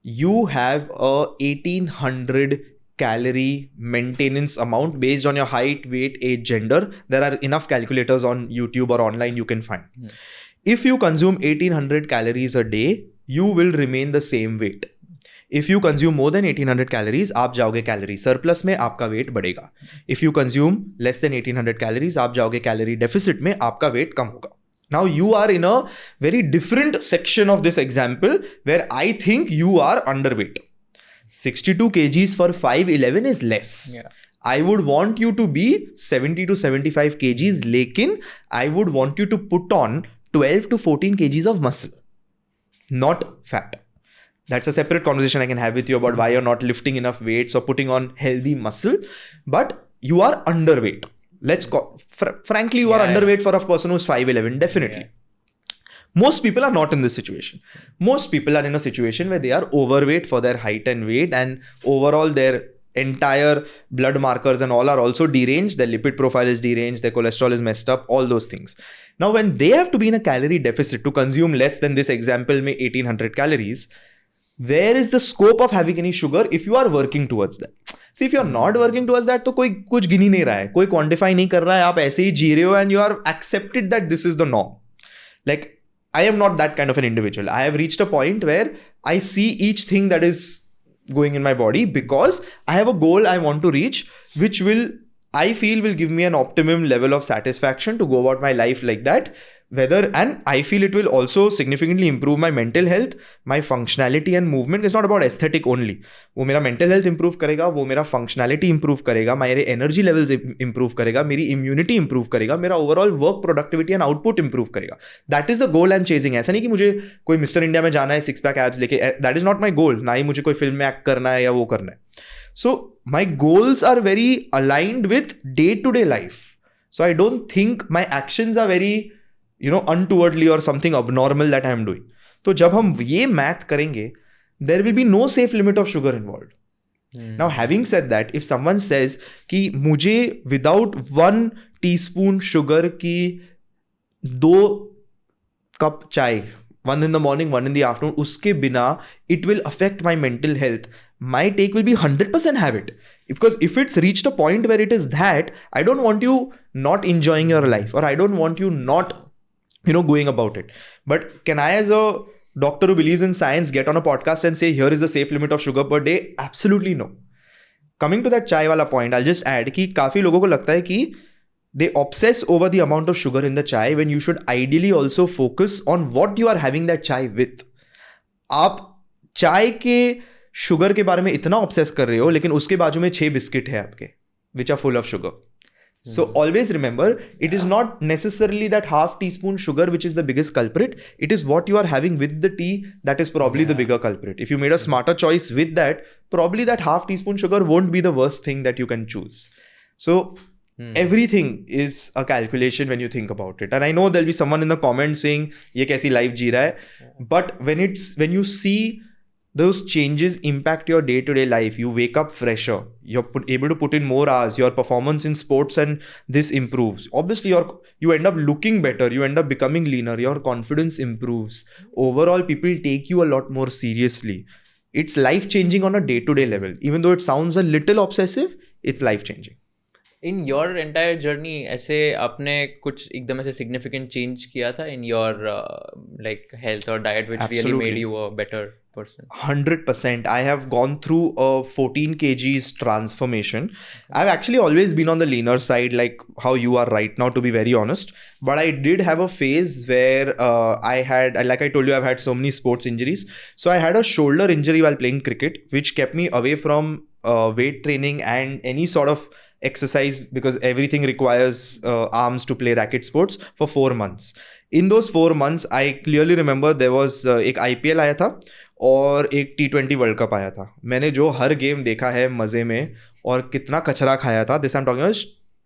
you have a 1800 calorie maintenance amount based on your height, weight, age, gender. There are enough calculators on YouTube or online you can find. If you consume 1800 calories a day, you will remain the same weight. If you consume more than 1800 calories, आप जाओगे calorie surplus में, आपका wait बढ़ेगा. If you consume less than 1800 calories, आप जाओगे calorie deficit में, आपका wait कम होगा. Now you are in a very different section of this example where I think you are underweight. 62 kgs for 5'11" is less. Yeah. I would want you to be 70 to 75 kgs, लेकिन I would want you to put on 12 to 14 kgs of muscle, not fat. That's a separate conversation I can have with you about why you're not lifting enough weights or putting on healthy muscle. But you are underweight. Frankly, you are underweight for a person who's 5'11", definitely. Yeah. Most people are not in this situation. Most people are in a situation where they are overweight for their height and weight, and overall their entire blood markers and all are also deranged. Their lipid profile is deranged, their cholesterol is messed up, all those things. Now, when they have to be in a calorie deficit to consume less than this example में 1800 calories, where is the scope of having any sugar if you are working towards that? See, if you are not working towards that, तो कोई कुछ गिन ही नहीं रहा है, कोई quantify नहीं कर रहा है, आप ऐसे ही जी रहे हो and you are accepted that this is the norm. Like, I am not that kind of an individual. I have reached a point where I see each thing that is going in my body because I have a goal I want to reach, which I feel will give me an optimum level of satisfaction to go about my life like that. And I feel it will also significantly improve my mental health, my functionality and movement. It's not about aesthetic only. वो मेरा mental health improve करेगा, वो मेरा functionality improve करेगा, मेरे energy levels improve करेगा, मेरी immunity improve करेगा, मेरा overall work productivity and output improve करेगा. That is the goal I'm chasing. ऐसा नहीं कि मुझे कोई Mr. India में जाना है 6-pack abs लेके. That is not my goal. ना ही मुझे कोई film में act करना है या वो करना है. So my goals are very aligned with day-to-day life. So I don't think my actions are very untowardly or something abnormal that I am doing. तो जब हम ये math करेंगे, there will be no safe limit of sugar involved. Now, having said that, if someone says कि मुझे without 1 teaspoon sugar की 2 cup चाय, 1 in the morning, 1 in the afternoon, उसके बिना it will affect my mental health, my take will be 100% have it. Because if it's reached a point where it is that, I don't want you not enjoying your life, or I don't want you not going about it. But can I, as a doctor who believes in science, get on a podcast and say here is the safe limit of sugar per day? Absolutely no. Coming to that chai wala point, I'll just add कि काफी लोगों को लगता है कि they obsess over the amount of sugar in the chai when you should ideally also focus on what you are having that chai with. आप चाय के शुगर के बारे में इतना ऑब्सेस कर रहे हो, लेकिन उसके बाजू में 6 बिस्किट है आपके which are full of sugar. So always remember, it is not necessarily that half teaspoon sugar which is the biggest culprit. It is what you are having with the tea that is probably the bigger culprit. If you made a smarter choice with that, probably that half teaspoon sugar won't be the worst thing that you can choose. So everything is a calculation when you think about it. And I know there'll be someone in the comments saying, "ये कैसी life जी रहा है?" But when you see those changes impact your day-to-day life, you wake up fresher, you're able to put in more hours, your performance in sports and this improves. Obviously, you end up looking better, you end up becoming leaner, your confidence improves. Overall, people take you a lot more seriously. It's life-changing on a day-to-day level. Even though it sounds a little obsessive, it's life-changing. In your entire journey, ऐसे आपने कुछ एकदम ऐसे significant change किया था in your like health or diet which Absolutely. really made you a better person? 100%. I have gone through a 14 kgs transformation. I've actually always been on the leaner side, like how you are right now, to be very honest. But I did have a phase where I had, like I told you, I've had so many sports injuries. So I had a shoulder injury while playing cricket, which kept me away from weight training and any sort of exercise, because everything requires arms to play racket sports, for 4 months. In those 4 months, I clearly remember there was एक IPL आया था और एक T20 world cup आया था. मैंने जो हर game देखा है मजे में और कितना कचरा खाया था, this I am talking about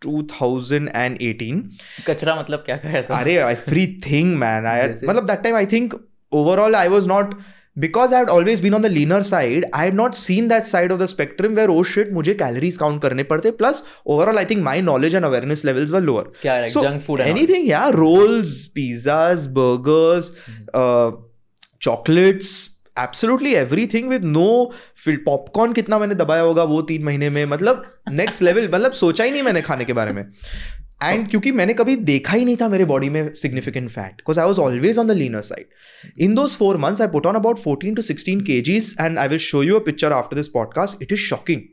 2018. कचरा मतलब क्या खाया था? अरे everything man. मतलब that time I think overall I was not because I had always been on the leaner side, I had not seen that side of the spectrum where, oh shit, मुझे calories count करने पड़ते. Plus, overall, I think my knowledge and awareness levels were lower. क्या like junk food and anything, yeah, rolls, pizzas, burgers, chocolates, absolutely everything with no popcorn. कितना मैंने दबाया होगा वो 3 महीने में, मतलब next level, मतलब सोचा ही नहीं मैंने खाने के बारे में. एंड क्योंकि मैंने कभी देखा ही नहीं था मेरे बॉडी में significant fat, because I was always on the linear side. In those 4 months I put on about 14 to 16 kgs, and I will show you a picture after this podcast. It is shocking.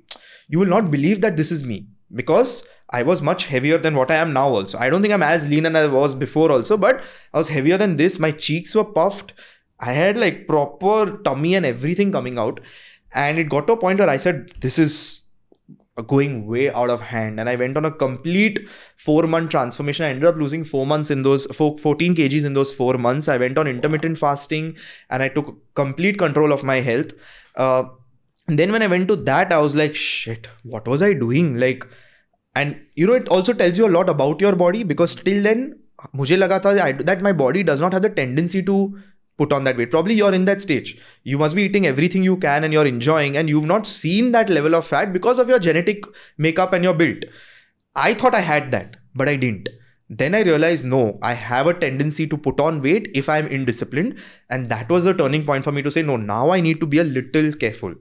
You will not believe that this is me, because I was much heavier than what I am now also. I don't think I'm as lean as I was before also, but I was heavier than this. My cheeks were puffed. I had like proper tummy and everything coming out. And it got to a point where I said, this is going way out of hand, and I went on a complete 4-month transformation. I ended up losing 14 kgs in those 4 months. I went on intermittent fasting, and I took complete control of my health. And then when I went to that, I was like, shit, what was I doing? Like, and you know, it also tells you a lot about your body, because till then mujhe laga tha that my body does not have the tendency to put on that weight. Probably you're in that stage. You must be eating everything you can and you're enjoying, and you've not seen that level of fat because of your genetic makeup and your build. I thought I had that, but I didn't. Then I realized, no, I have a tendency to put on weight if I'm indisciplined. And that was the turning point for me to say, no, now I need to be a little careful.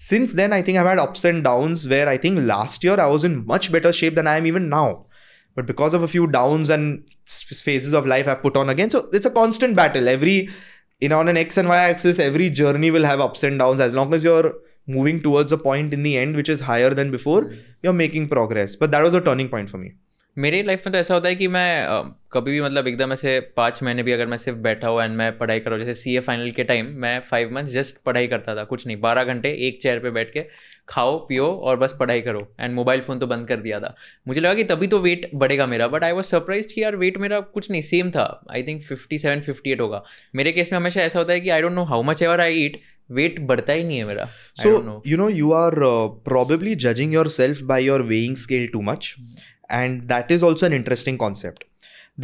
Since then, I think I've had ups and downs where I think last year I was in much better shape than I am even now. But because of a few downs and phases of life, I've put on again. So it's a constant battle. On an X and Y axis, every journey will have ups and downs. As long as you're moving towards a point in the end which is higher than before, you're making progress. But that was a turning point for me. मेरी life में तो ऐसा होता है कि मैं कभी भी मतलब एकदम ऐसे 5 महीने भी अगर मैं सिर्फ बैठा हुआ एंड मैं पढ़ाई करूँ, जैसे CA फाइनल के टाइम मैं 5 months जस्ट पढ़ाई करता था, कुछ नहीं, 12 घंटे एक चेयर पे बैठ के खाओ पियो और बस पढ़ाई करो, एंड मोबाइल फ़ोन तो बंद कर दिया था. मुझे लगा कि तभी तो वेट बढ़ेगा मेरा, बट आई वॉज सरप्राइज कि यार वेट मेरा कुछ नहीं, सेम था. आई थिंक 57-58 होगा. मेरे केस में हमेशा ऐसा होता है कि I don't know how much ever I eat, weight बढ़ता ही नहीं है मेरा. So, you are probably judging yourself by your weighing scale too much. And that is also an interesting concept.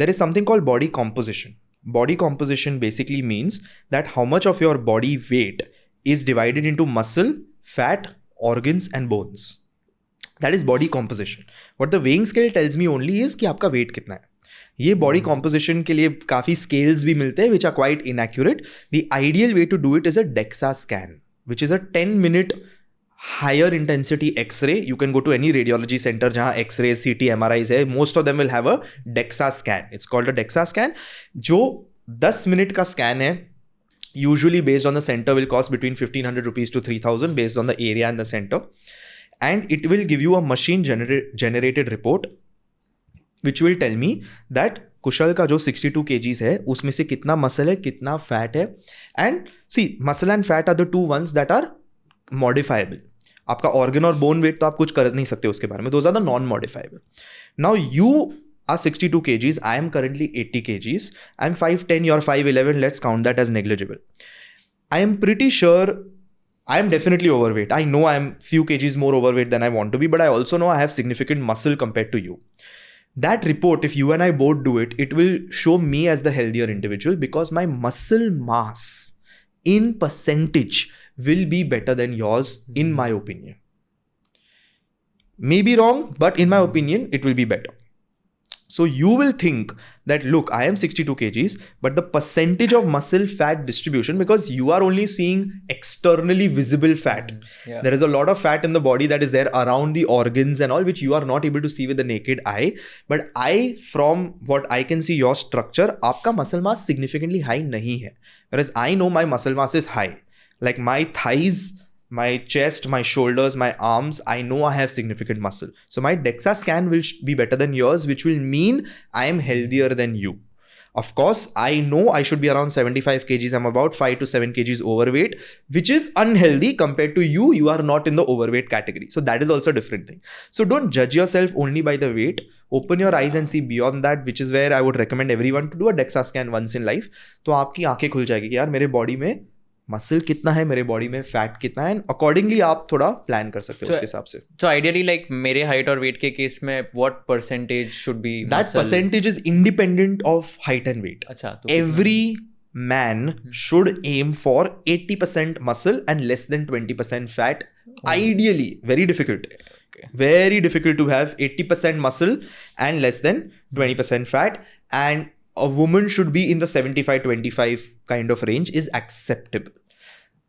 There is something called body composition. Body composition basically means that how much of your body weight is divided into muscle, fat, organs and bones. That is body composition. What the weighing scale tells me only is कि आपका weight कितना है. ये body composition के लिए काफ़ी scales भी मिलते हैं which are quite inaccurate. The ideal way to do it is a DEXA scan, which is a 10-minute higher intensity X-ray. You can go to any radiology center जहाँ X-rays, CT, MRIs है. Most of them will have a DEXA scan. It's called a DEXA scan. जो 10 minute का scan है, usually based on the center will cost between 1,500 rupees to 3,000 based on the area and the center. And it will give you a machine generated report which will tell me that कुशल का जो 62 kgs है उसमें से कितना muscle है, कितना fat है. And see muscle and fat are the 2 ones that are modifiable. आपका ऑर्गन और बोन वेट तो आप कुछ कर नहीं सकते उसके बारे में, those are the non modifiable. Now you are 62 kgs, I am currently 80 kgs, I am 5'10", you're 5'11", let's count that as negligible. I am pretty sure I am definitely overweight. I know I am few kgs more overweight than I want to be, but I also know I have significant muscle compared to you. That report, if you and I both do it, it will show me as the healthier individual because my muscle mass in percentage will be better than yours, in my opinion. Maybe wrong, but in my opinion, it will be better. So you will think that, look, I am 62 kgs, but the percentage of muscle fat distribution, because you are only seeing externally visible fat. Yeah. There is a lot of fat in the body that is there around the organs and all, which you are not able to see with the naked eye. But from what I can see your structure, आपका muscle mass significantly high नहीं है. Whereas I know my muscle mass is high. Like my thighs, my chest, my shoulders, my arms, I know I have significant muscle. So my DEXA scan will be better than yours, which will mean I am healthier than you. Of course, I know I should be around 75 kgs. I'm about 5 to 7 kgs overweight, which is unhealthy compared to you. You are not in the overweight category. So that is also a different thing. So don't judge yourself only by the weight. Open your eyes and see beyond that, which is where I would recommend everyone to do a DEXA scan once in life. तो आपकी आंखें खुल जाएगी कि यार मेरे body में muscle कितना है, मेरे बॉडी में फैट कितना है, अकॉर्डिंगली आप थोड़ा प्लान कर सकते हो उसके हिसाब से. So ideally like मेरे हाइट और वेट के केस में what percentage should be that muscle? Percentage is independent of height and weight. अच्छा, तो every man should aim for 80% muscle and less than 20% fat. Ideally, very difficult. Very difficult to have 80% muscle and less than 20% fat. And a woman should be in the 75-25 kind of range is acceptable.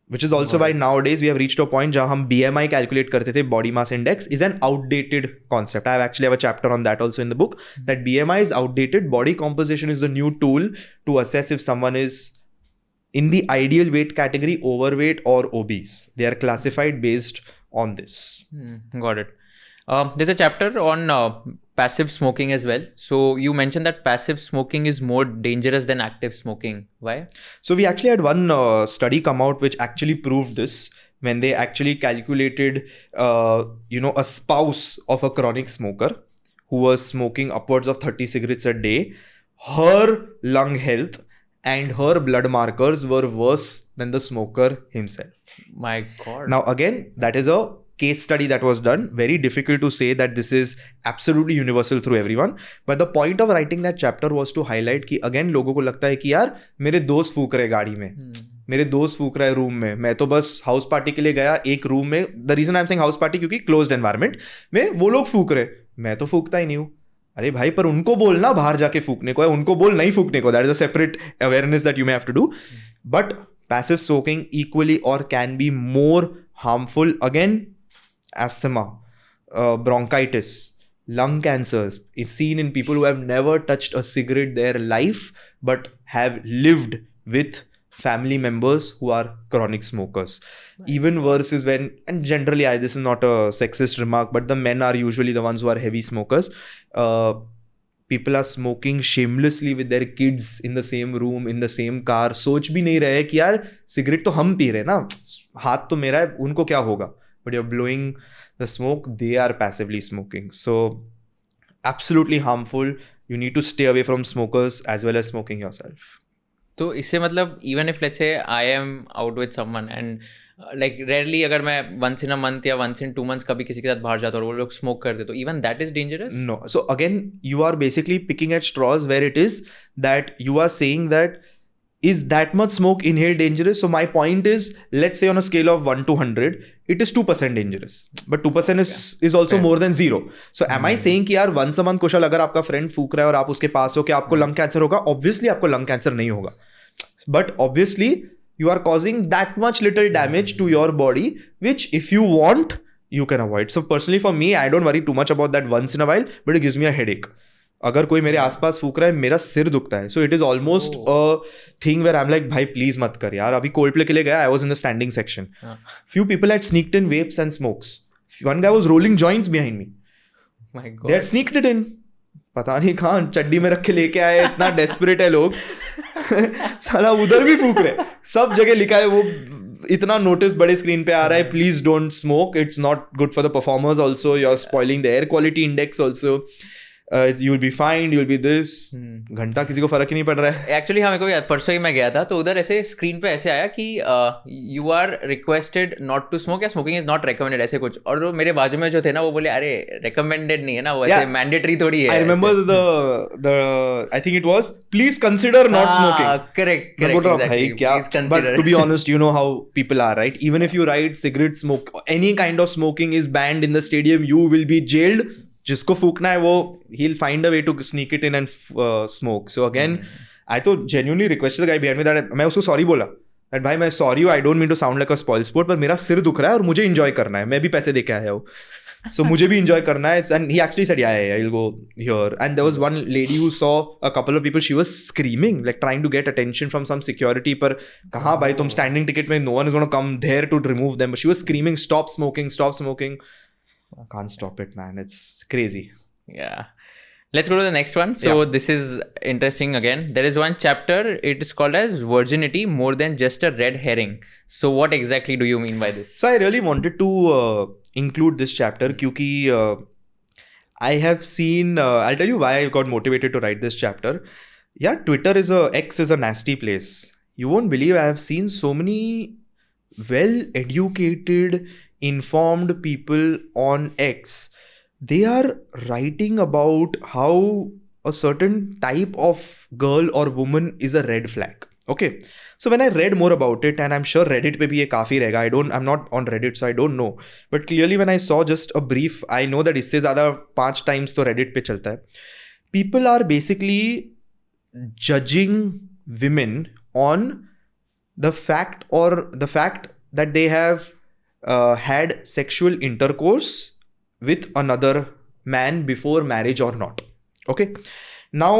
Which is also why nowadays we have reached a point जहाँ हम BMI calculate करते थे, body mass index is an outdated concept. I actually have a chapter on that also in the book, that BMI is outdated. Body composition is the new tool to assess if someone is in the ideal weight category, overweight or obese. They are classified based on this. Got it. There's a chapter on passive smoking as well. So you mentioned that passive smoking is more dangerous than active smoking. Why? So we actually had one study come out which actually proved this, when they actually calculated, a spouse of a chronic smoker who was smoking upwards of 30 cigarettes a day, her lung health and her blood markers were worse than the smoker himself. My God. Now again, that is a case study that was done. Very difficult to say that this is absolutely universal through everyone. But the point of writing that chapter was to highlight कि again लोगों को लगता है कि यार मेरे दोस्त फूक रहे गाड़ी में, मेरे दोस्त फूक रहे रूम में, मैं तो बस हाउस पार्टी के लिए गया एक रूम में. The reason I am saying house party क्योंकि क्लोज्ड एनवायरनमेंट में वो लोग फूक रहे, मैं तो फूकता ही नहीं हूँ. अरे भाई, पर उनको बोलना बाहर जाके फूकने को है, उनको बोल नहीं फूकने को. That is a separate awareness that you may have to do. But passive smoking equally or can be more harmful. Again, asthma, bronchitis, lung cancers is seen in people who have never touched a cigarette their life but have lived with family members who are chronic smokers. Even worse is when, and generally this is not a sexist remark, but the men are usually the ones who are heavy smokers. People are smoking shamelessly with their kids in the same room, in the same car. सोच भी नहीं रहे कि यार cigarette तो हम P रहे ना, हाथ तो मेरा है, उनको क्या होगा. But you're blowing the smoke, they are passively smoking. So absolutely harmful. You need to stay away from smokers as well as smoking yourself. तो इससे मतलब even if let's say I am out with someone and like rarely अगर मैं once in a month या once in 2 months कभी किसी के साथ बाहर जाता हूँ और वो लोग smoke करते तो even that is dangerous? No. So again, you are basically picking at straws where it is that you are saying that is that much smoke inhaled dangerous? So my point is, let's say on a scale of 1 to 100, it is 2% dangerous. But 2% is also more than 0. So am I saying कि यार once a month कुशल अगर आपका friend फूक रहा है और आप उसके पास हो कि आपको lung cancer होगा? Obviously आपको lung cancer नहीं होगा. But obviously you are causing that much little damage to your body, which if you want, you can avoid. So personally for me, I don't worry too much about that once in a while, but it gives me a headache. अगर कोई मेरे आसपास फूक रहा है, मेरा सिर दुखता है. So it is almost a thing where I am like, भाई प्लीज मत कर यार. अभी कोल्ड प्ले के लिए गया, I was in the standing section. Few people had sneaked in vapes and smokes. One guy was rolling joints behind me. My God. They had sneaked it in. पता नहीं कहाँ चड्डी में रख के लेके आए. इतना डेस्परेट है लोग. साला उधर भी फूक रहे. सब जगह लिखा है, वो इतना नोटिस बड़े स्क्रीन पे आ रहा है, please don't smoke, it's not good for the performers also, you are spoiling the air quality index also. you'll be fined, you'll be this. घंटा किसी को फर्क ही नहीं पड़ रहा है. एक्चुअली हाँ, मेरे को भी परसों ही मैं गया था तो उधर ऐसे स्क्रीन पे ऐसे आया कि you are requested not to smoke या स्मोकिंग इज नॉट रिकमेंडेड, ऐसे कुछ. और वो मेरे बाजू में जो थे ना वो बोले अरे रिकमेंडेड नहीं है ना, वो ऐसे मैंडेटरी थोड़ी है. I remember the I think it was please consider not smoking. Correct. मैं बोल रहा हूँ भाई क्या. But to be honest, you know how people are, right? Even if you write cigarette smoke, any kind of smoking is banned in the stadium, you will be jailed. जिसको फूकना है वो he'll find a way to sneak it in and smoke. So again, I तो genuinely requested the guy behind me that मैं उसको sorry बोला that भाई मैं sorry हूँ, I don't mean to sound like a spoil sport, पर मेरा सिर दुख रहा है और मुझे enjoy करना है, मैं भी पैसे दे के आया हूँ. So मुझे भी enjoy करना है. And he actually said yeah, I'll go here. And there was one lady who saw a couple of people, she was screaming like trying to get attention from some security, पर कहाँ भाई तुम standing ticket में, no one is going to come there to remove them. But she was screaming stop smoking. I can't stop it, man. It's crazy. Yeah. Let's go to the next one. So this is interesting again. There is one chapter, it is called as Virginity More Than Just a Red Herring. So what exactly do you mean by this? So I really wanted to include this chapter क्योंकि I have seen, I'll tell you why I got motivated to write this chapter. Yeah, X is a nasty place. You won't believe I have seen so many well-educated, informed people on X. They are writing about how a certain type of girl or woman is a red flag. Okay, so when I read more about it, and I'm sure Reddit पे भी ये काफ़ी रहेगा, I'm not on Reddit, so I don't know. But clearly when I saw just a brief, I know that इससे ज़्यादा 5 times तो Reddit पे चलता है. People are basically judging women on the fact that they have had sexual intercourse with another man before marriage or not. Okay, now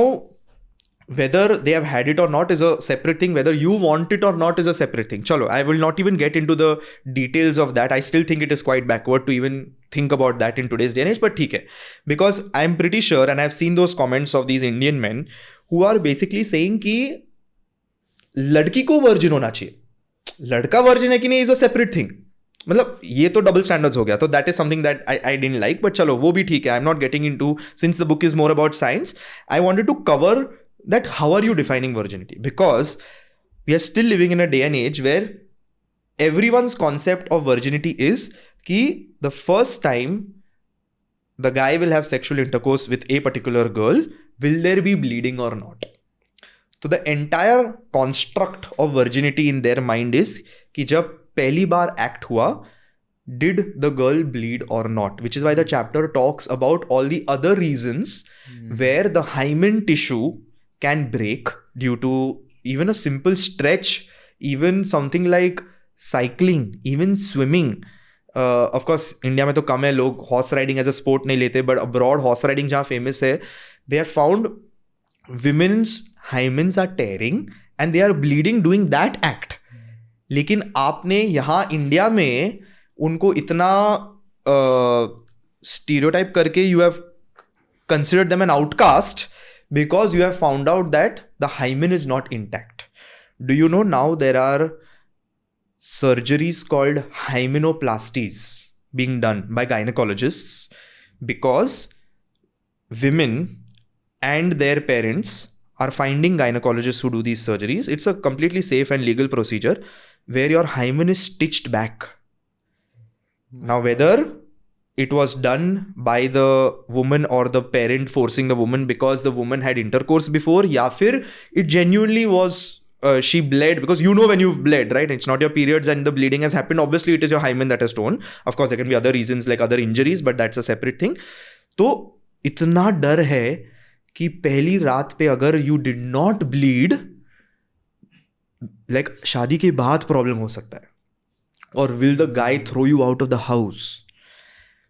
whether they have had it or not is a separate thing. Whether you want it or not is a separate thing. Chalo, I will not even get into the details of that. I still think it is quite backward to even think about that in today's day and age, but theek hai. Because I'm pretty sure, and I've seen those comments of these Indian men who are basically saying कि लड़की को virgin होना चाहिए, लड़का virgin है कि नहीं is a separate thing. मतलब ये तो डबल स्टैंडर्ड्स हो गया. तो that is something that I didn't like, but चलो वो भी ठीक है. I am not getting into, since the book is more about science, I wanted to cover that how are you defining virginity, because we are still living in a day and age where everyone's concept of virginity is ki the first time the guy will have sexual intercourse with a particular girl, will there be bleeding or not. So the entire construct of virginity in their mind is ki jab pehli baar act hua, did the girl bleed or not, which is why the chapter talks about all the other reasons where the hymen tissue can break due to even a simple stretch, even something like cycling, even swimming. Of course, India में तो कम है, लोग horse riding as a sport नहीं लेते, but abroad horse riding जहाँ famous है, they have found women's hymens are tearing and they are bleeding doing that act. लेकिन आपने यहाँ इंडिया में उनको इतना stereotype करके you have considered them an outcast, because you have found out that the hymen is not intact. Do you know now there are surgeries called hymenoplasties being done by gynecologists, because women and their parents are finding gynecologists who do these surgeries. It's a completely safe and legal procedure where your hymen is stitched back. Now whether it was done by the woman or the parent forcing the woman because the woman had intercourse before, ya fir it genuinely was she bled, because you know when you've bled, right? It's not your periods and the bleeding has happened. Obviously it is your hymen that has torn. Of course there can be other reasons like other injuries, but that's a separate thing. तो इतना डर है कि पहली रात पे अगर you did not bleed, like शादी के बाद प्रॉब्लम हो सकता है, or will the guy throw you out of the house.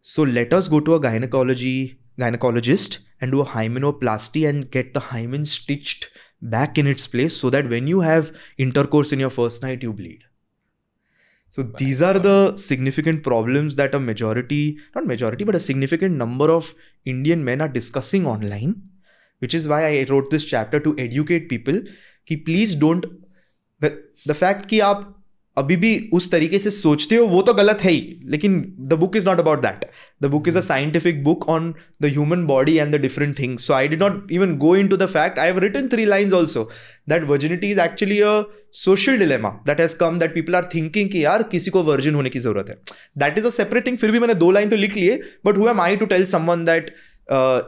So let us go to a gynecologist and do a hymenoplasty and get the hymen stitched back in its place, so that when you have intercourse in your first night, you bleed. So these are the significant problems that a significant number of Indian men are discussing online, which is why I wrote this chapter, to educate people कि please don't, the fact कि आप अभी भी उस तरीके से सोचते हो वो तो गलत है ही, लेकिन the book is not about that. The book is a scientific book on the human body and the different things. So I did not even go into the fact. I have written 3 lines also that virginity is actually a social dilemma that has come, that people are thinking कि यार किसी को virgin होने की जरूरत है. That is a separate thing. फिर भी मैंने 2 line तो लिख लिए, but who am I to tell someone that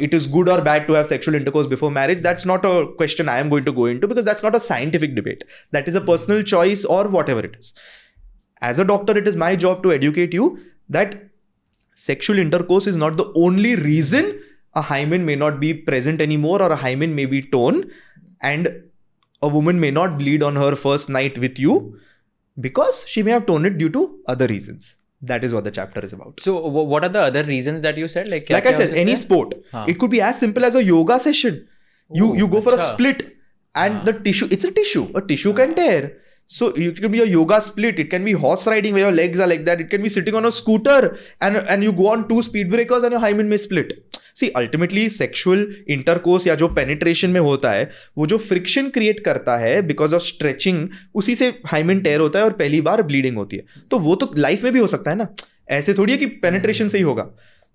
it is good or bad to have sexual intercourse before marriage? That's not a question I am going to go into, because that's not a scientific debate. That is a personal choice or whatever it is. As a doctor, it is my job to educate you that sexual intercourse is not the only reason a hymen may not be present anymore, or a hymen may be torn, and a woman may not bleed on her first night with you, because she may have torn it due to other reasons. That is what the chapter is about. So what are the other reasons that you said? Like I said, any sport. It could be as simple as a yoga session. You go for a split and the tissue, it's a tissue. A tissue can tear. So it can be a yoga split. It can be horse riding where your legs are like that. It can be sitting on a scooter and you go on 2 speed breakers and your hymen may split. See, ultimately sexual intercourse या जो penetration में होता है, वो जो friction create करता है because of stretching, उसी से hymen tear होता है और पहली बार bleeding होती है. तो वो तो life में भी हो सकता है ना. ऐसे थोड़ी है कि penetration से ही होगा.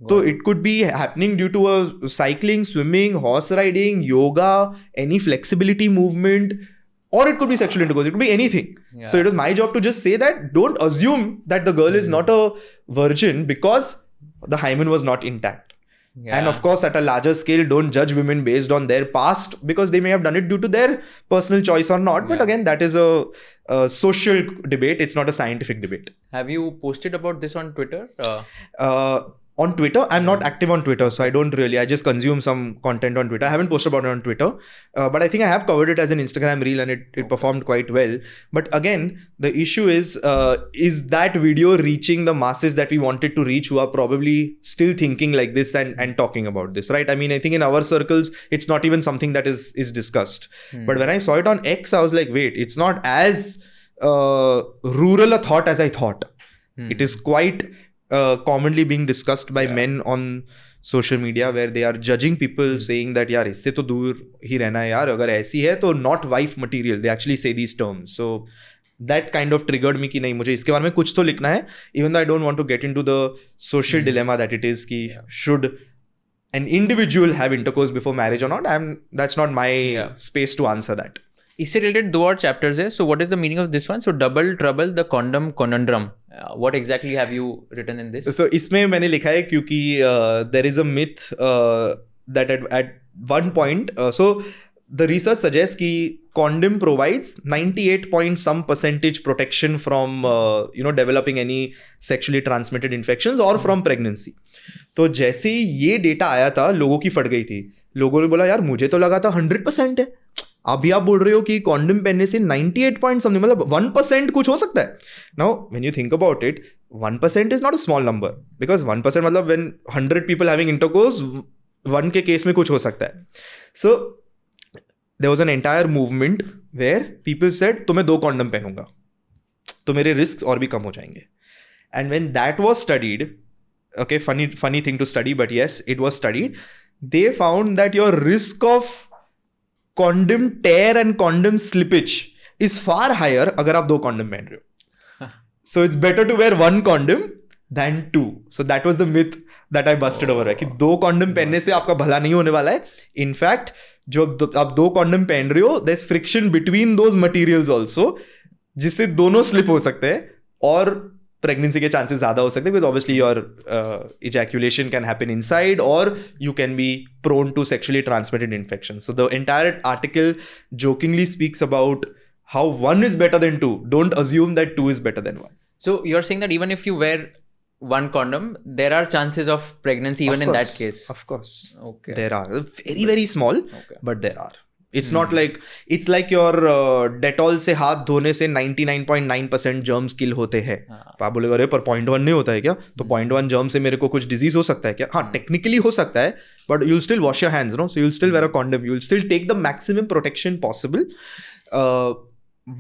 तो it could be happening due to a cycling, swimming, horse riding, yoga, any flexibility movement, or it could be sexual intercourse. It could be anything. Yeah. So it was my job to just say that don't assume that the girl is not a virgin because the hymen was not intact. And of course, at a larger scale, don't judge women based on their past because they may have done it due to their personal choice or not. But again, that is a social debate. It's not a scientific debate. Have you posted about this on Twitter? On Twitter, I'm not active on Twitter, so I don't really. I just consume some content on Twitter. I haven't posted about it on Twitter, but I think I have covered it as an Instagram reel, and it performed quite well. But again, the issue is that video reaching the masses that we wanted to reach, who are probably still thinking like this and talking about this, right? I mean, I think in our circles, it's not even something that is discussed. But when I saw it on X, I was like, wait, it's not as rural a thought as I thought. It is quite commonly being discussed by men on social media, where they are judging people, saying that यार इससे तो दूर ही रहना है यार, अगर ऐसी है तो not wife material. They actually say these terms. So that kind of triggered me कि नहीं, मुझे इसके बारे में कुछ तो लिखना है, even though I don't want to get into the social dilemma that it is कि should an individual have intercourse before marriage or not. That's not my space to answer that. इससे related 2 और chapters है. So what is the meaning of this one? So double trouble, the condom conundrum. What exactly have you written in this? So इसमें मैंने लिखा है क्योंकि there is a myth that at one point, so the research suggests कि condom provides 98% protection from developing any sexually transmitted infections or from pregnancy. तो जैसे ही ये data आया था, लोगों की फट गई थी. लोगों ने बोला यार मुझे तो लगा था 100% है, अभी आप बोल रहे हो कि कॉन्डम पहनने से 98 पॉइंट समथिंग, मतलब 1% कुछ हो सकता है. Now when you think about it, 1% is not a small number, because 1% मतलब व्हेन 100 पीपल हैविंग इंटरकोर्स, 1 के केस में कुछ हो सकता है. So there was an entire movement where people said तो मैं 2 कॉन्डम पहनूंगा तो मेरे रिस्क और भी कम हो जाएंगे. And when that was studied, okay, funny thing to study, but yes, it was studied. They found that your risk of condom tear and condom slippage is far higher अगर आप 2 condom पहन रहे हो. So it's better to wear 1 condom than 2. So that was the myth that I busted over है कि 2 condom पहनने से आपका भला नहीं होने वाला है. In fact, जो आप 2 condom पहन रहे हो, there's friction between those materials also, जिससे दोनों slip हो सकते हैं और pregnancy के chances ज़्यादा हो सकते हैं, because obviously your ejaculation can happen inside or you can be prone to sexually transmitted infections. So the entire article jokingly speaks about how 1 is better than 2. Don't assume that 2 is better than 1. So you're saying that even if you wear 1 condom, there are chances of pregnancy even in that case? Of course. Okay. There are. Very, very small, but there are. It's not like, it's like your Dettol से हाथ धोने से 99.9% germs kill होते हैं. आप बोलेगा अरे पर 0.1 नहीं होता है क्या? तो 0.1 germ से मेरे को कुछ disease हो सकता है क्या? हाँ, technically हो सकता है, but you'll still wash your hands, no? So you'll still wear a condom. You'll still take the maximum protection possible.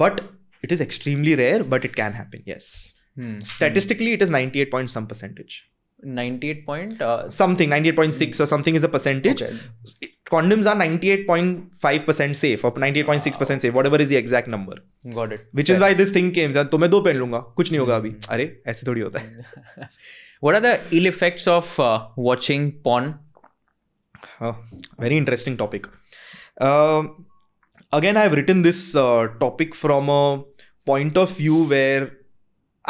But it is extremely rare, but it can happen, yes. Statistically, it is 98 point some percentage. 98 point? Something, 98.6 or something is the percentage. Okay. Condoms are 98.5% safe or 98.6% safe, whatever is the exact number. Got it. Which is why this thing came. तो मैं 2 पहन लूंगा, कुछ नहीं होगा अभी. अरे ऐसे थोड़ी होता है. What are the ill effects of watching porn? Very interesting topic. Again, I have written this topic from a point of view where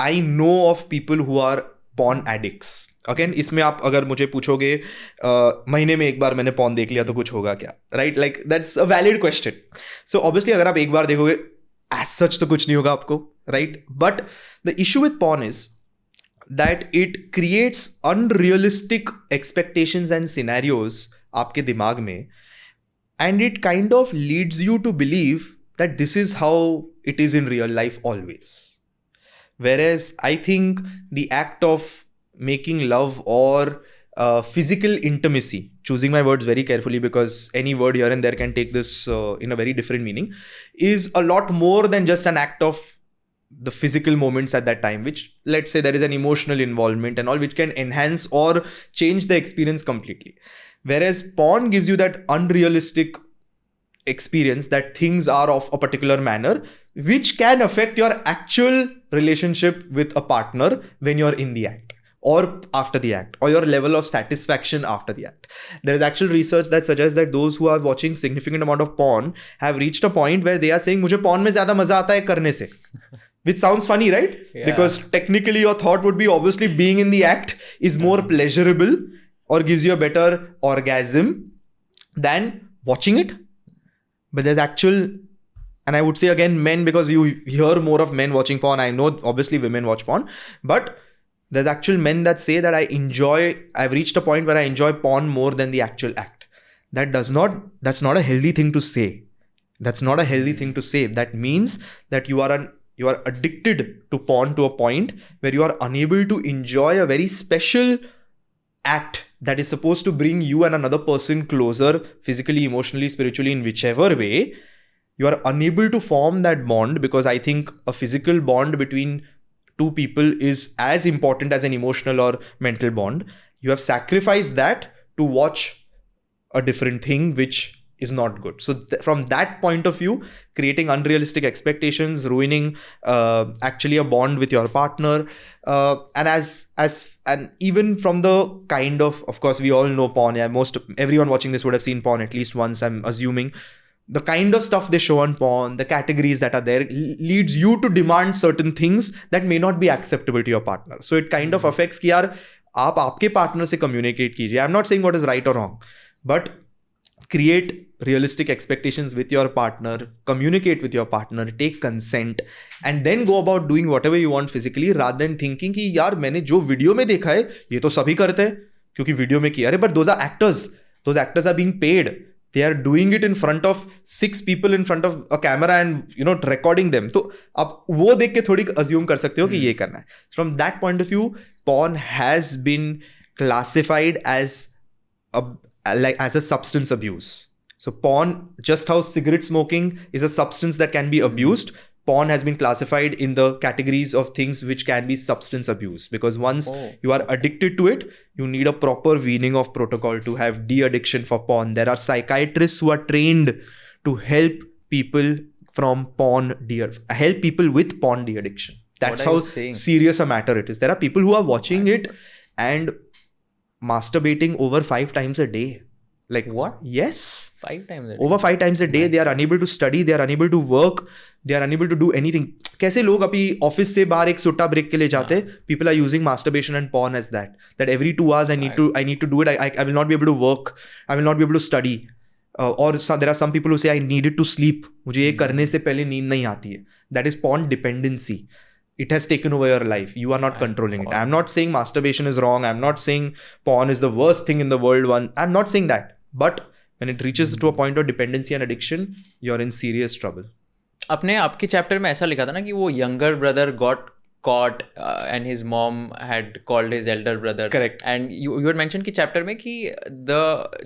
I know of people who are porn addicts. Again इसमें आप अगर मुझे पूछोगे महीने में एक बार मैंने porn देख लिया तो कुछ होगा क्या, right? Like that's a valid question. So obviously अगर आप एक बार देखोगे एज सच तो कुछ नहीं होगा आपको, right? But the issue with porn is that it creates unrealistic expectations and scenarios आपके दिमाग में, and it kind of leads you to believe that this is how it is in real life always. Whereas I think the act of making love or physical intimacy, choosing my words very carefully because any word here and there can take this in a very different meaning, is a lot more than just an act of the physical moments at that time, which let's say there is an emotional involvement and all, which can enhance or change the experience completely. Whereas porn gives you that unrealistic experience that things are of a particular manner, which can affect your actual relationship with a partner when you're in the act or after the act, or your level of satisfaction after the act. There is actual research that suggests that those who are watching significant amount of porn have reached a point where they are saying मुझे porn में ज़्यादा मजा आता है करने से. Which sounds funny, right? Yeah. Because technically your thought would be obviously being in the act is more pleasurable or gives you a better orgasm than watching it. But there's actual, and I would say again men, because you hear more of men watching porn. I know obviously women watch porn, but there's actual men that say that I've reached a point where I enjoy porn more than the actual act. That's not a healthy thing to say. That's not a healthy thing to say. That means that you are addicted to porn to a point where you are unable to enjoy a very special act that is supposed to bring you and another person closer, physically, emotionally, spiritually, in whichever way. You are unable to form that bond, because I think a physical bond between two people is as important as an emotional or mental bond. You have sacrificed that to watch a different thing, which is not good. So from that point of view, creating unrealistic expectations, ruining actually a bond with your partner, and even from the kind of course we all know porn. Yeah, everyone watching this would have seen porn at least once, I'm assuming. The kind of stuff they show on porn, the categories that are there, leads you to demand certain things that may not be acceptable to your partner. So it kind of affects कि यार आप आपके partner से communicate कीजिए. I'm not saying what is right or wrong, but create realistic expectations with your partner, communicate with your partner, take consent, and then go about doing whatever you want physically, rather than thinking कि यार मैंने जो video में देखा है ये तो सभी करते हैं क्योंकि वीडियो में किया है. But those actors are being paid. They are doing it in front of 6 people in front of a camera and recording them. तो आप वो देख के थोड़ी assume कर सकते हो कि ये करना है. From that point of view, porn has been classified as a substance abuse. So porn, just how cigarette smoking is a substance that can be abused, porn has been classified in the categories of things which can be substance abuse. Because once you are addicted to it, you need a proper weaning of protocol to have de-addiction for porn. There are psychiatrists who are trained to help people from help people with porn de-addiction. That's how serious a matter it is. There are people who are watching it and masturbating over 5 times a day. Like what? Yes. 5 times a day. Over 5 times a day. They are unable to study. They are unable to work. They are unable to do anything. कैसे लोग अभी office से बाहर एक सुट्टा break के लिए जाते हैं? People are using masturbation and porn as that. That every 2 hours I need to do it. I will not be able to work. I will not be able to study. Or there are some people who say I needed to sleep. मुझे ये करने से पहले नींद नहीं आती है. That is porn dependency. It has taken over your life. You are not controlling it. I'm not saying masturbation is wrong. I'm not saying porn is the worst thing in the world. I'm not saying that. But when it reaches to a point of dependency and addiction, you're in serious trouble. अपने आपके chapter में ऐसा लिखा था ना कि वो younger brother got caught and his mom had called his elder brother. Correct. And you had mentioned कि chapter में कि the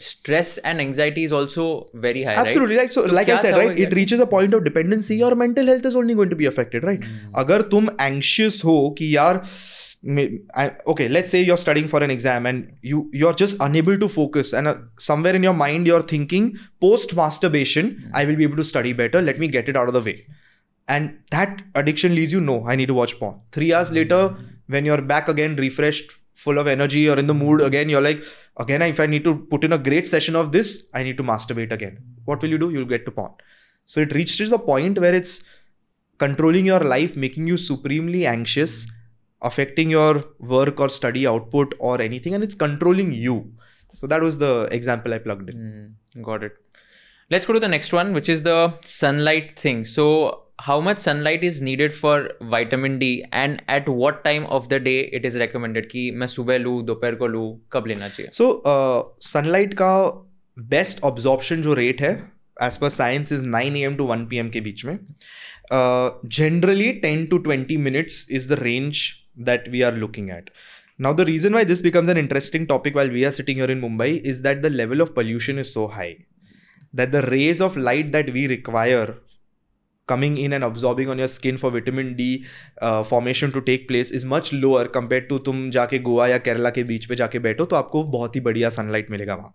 stress and anxiety is also very high. Absolutely right. So like I said, right, it reaches a point of dependency. Your mental health is only going to be affected, right? अगर तुम anxious हो कि यार okay, let's say you're studying for an exam and you're just unable to focus, and somewhere in your mind you're thinking post masturbation I will be able to study better, let me get it out of the way, and that addiction leads you, no, I need to watch porn. 3 hours later when you're back again, refreshed, full of energy, or in the mood again, you're like, again, if I need to put in a great session of this, I need to masturbate again. What will you do? You'll get to porn. So it reaches a point where it's controlling your life, making you supremely anxious, affecting your work or study output or anything, and it's controlling you. So that was the example I plugged in. Got it. Let's go to the next one, which is the sunlight thing. So how much sunlight is needed for vitamin D, and at what time of the day it is recommended कि मैं सुबह लूँ, दोपहर को लूँ, कब लेना चाहिए? So sunlight का best absorption जो rate है as per science is 9 AM to 1 PM के बीच में. Generally 10 to 20 minutes is the range that we are looking at. Now the reason why this becomes an interesting topic while we are sitting here in Mumbai is that the level of pollution is so high that the rays of light that we require coming in and absorbing on your skin for vitamin D formation to take place is much lower compared to तुम जाके गोवा या केरला के बीच पे जाके बैठो तो आपको बहुत ही बढ़िया sunlight मिलेगा वहाँ.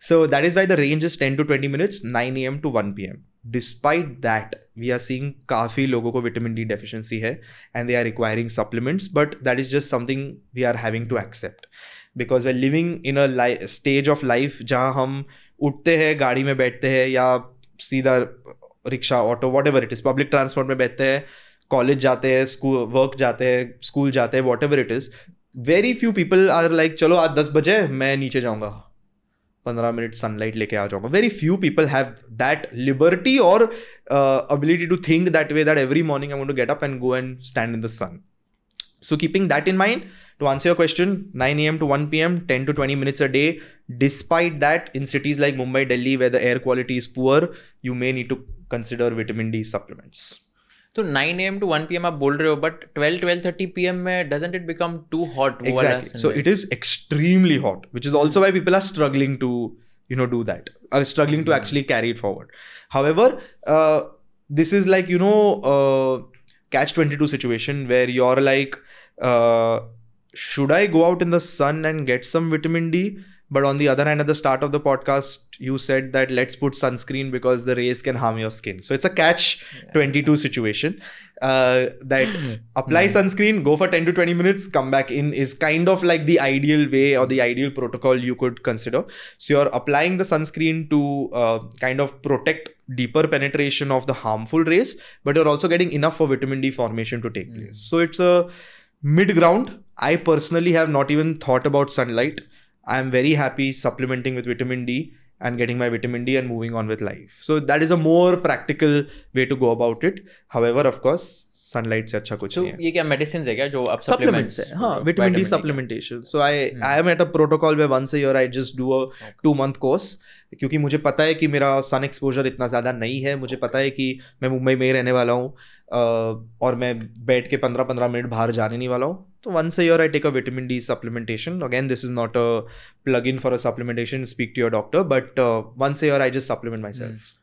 So that is why the range is 10 to 20 minutes, 9 AM to 1 PM. Despite that, we are seeing काफ़ी लोगों को vitamin D deficiency है and they are requiring supplements, but that is just something we are having to accept. Because we're living in a stage of life जहाँ हम उठते हैं, गाड़ी में बैठते हैं या सीधा rickshaw, auto, whatever it is, public transport में बैठते हैं, कॉलेज जाते हैं, स्कूल वर्क जाते हैं, स्कूल जाते हैं, whatever it is, very few people are like चलो आज 10 बजे मैं नीचे जाऊंगा, 15 मिनट सनलाइट लेके आ जाऊंगा. Very few people have that liberty और ability to think that way, that every morning I'm going to get up and go and stand in the sun. So keeping that in mind, to answer your question, 9 a.m. to 1 p.m., 10 to 20 minutes a day. Despite that, in cities like Mumbai, Delhi, where the air quality is poor, you may need to consider vitamin D supplements. तो 9 AM to 1 PM आप बोल रहे हो, but 12-12:30 PM में doesn't it become too hot? वो वाला Exactly. So it is extremely hot, which is also why people are struggling to, do that. Are struggling to actually carry it forward. However, this is like, catch-22 situation where you're like, should I go out in the sun and get some vitamin D? But on the other hand, at the start of the podcast, you said that let's put sunscreen because the rays can harm your skin. So it's a catch-22 situation. That apply sunscreen, go for 10 to 20 minutes, come back in is kind of like the ideal way or the ideal protocol you could consider. So you're applying the sunscreen to kind of protect deeper penetration of the harmful rays, but you're also getting enough for vitamin D formation to take place. So it's a mid ground. I personally have not even thought about sunlight. I'm very happy supplementing with vitamin D and getting my vitamin D and moving on with life. So that is a more practical way to go about it. However, of course, sunlight से अच्छा कुछ नहीं है. ये क्या medicines है क्या जो आप Supplements है, हाँ, vitamin D supplementation. So I am at a protocol where once a year I just do a 2-month course. क्योंकि मुझे पता है कि मेरा सन एक्सपोजर इतना ज़्यादा नहीं है. मुझे पता है कि मैं मुंबई में ही रहने वाला हूँ और मैं बैठ के 15-15 मिनट बाहर जाने नहीं वाला हूँ. So once a year I take a vitamin D supplementation. Again, this is not a plug-in for a supplementation. Speak to your doctor. But once a year I just supplement myself.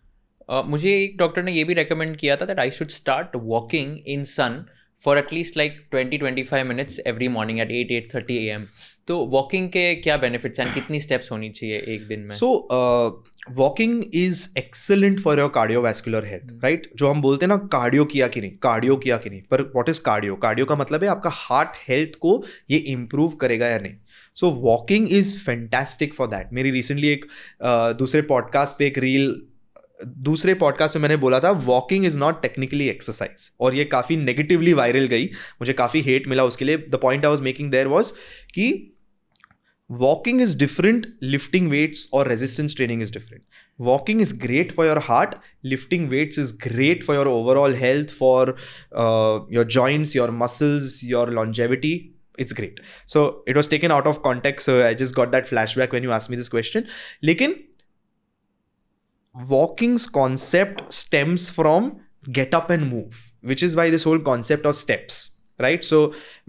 मुझे एक doctor ने ये भी recommend किया था that I should start walking in sun for at least like 20-25 minutes every morning at 8-8:30 AM. तो walking के क्या बेनिफिट्स हैं, कितनी स्टेप्स होनी चाहिए एक दिन में? So walking is excellent for your cardiovascular health, right? जो हम बोलते हैं ना कार्डियो किया कि नहीं, पर व्हाट इज कार्डियो? कार्डियो का मतलब है आपका हार्ट हेल्थ को ये इम्प्रूव करेगा या नहीं. So walking is fantastic for that. मेरी रिसेंटली एक दूसरे पॉडकास्ट में मैंने बोला था walking is not technically exercise, और ये काफ़ी नेगेटिवली वायरल गई, मुझे काफ़ी हेट मिला उसके लिए. The point I was making their was कि walking is different, lifting weights or resistance training is different. Walking is great for your heart, lifting weights is great for your overall health, for your joints, your muscles, your longevity. It's great. So it was taken out of context, so I just got that flashback when you asked me this question. Lekin walking's concept stems from get up and move, which is why this whole concept of steps. Right? So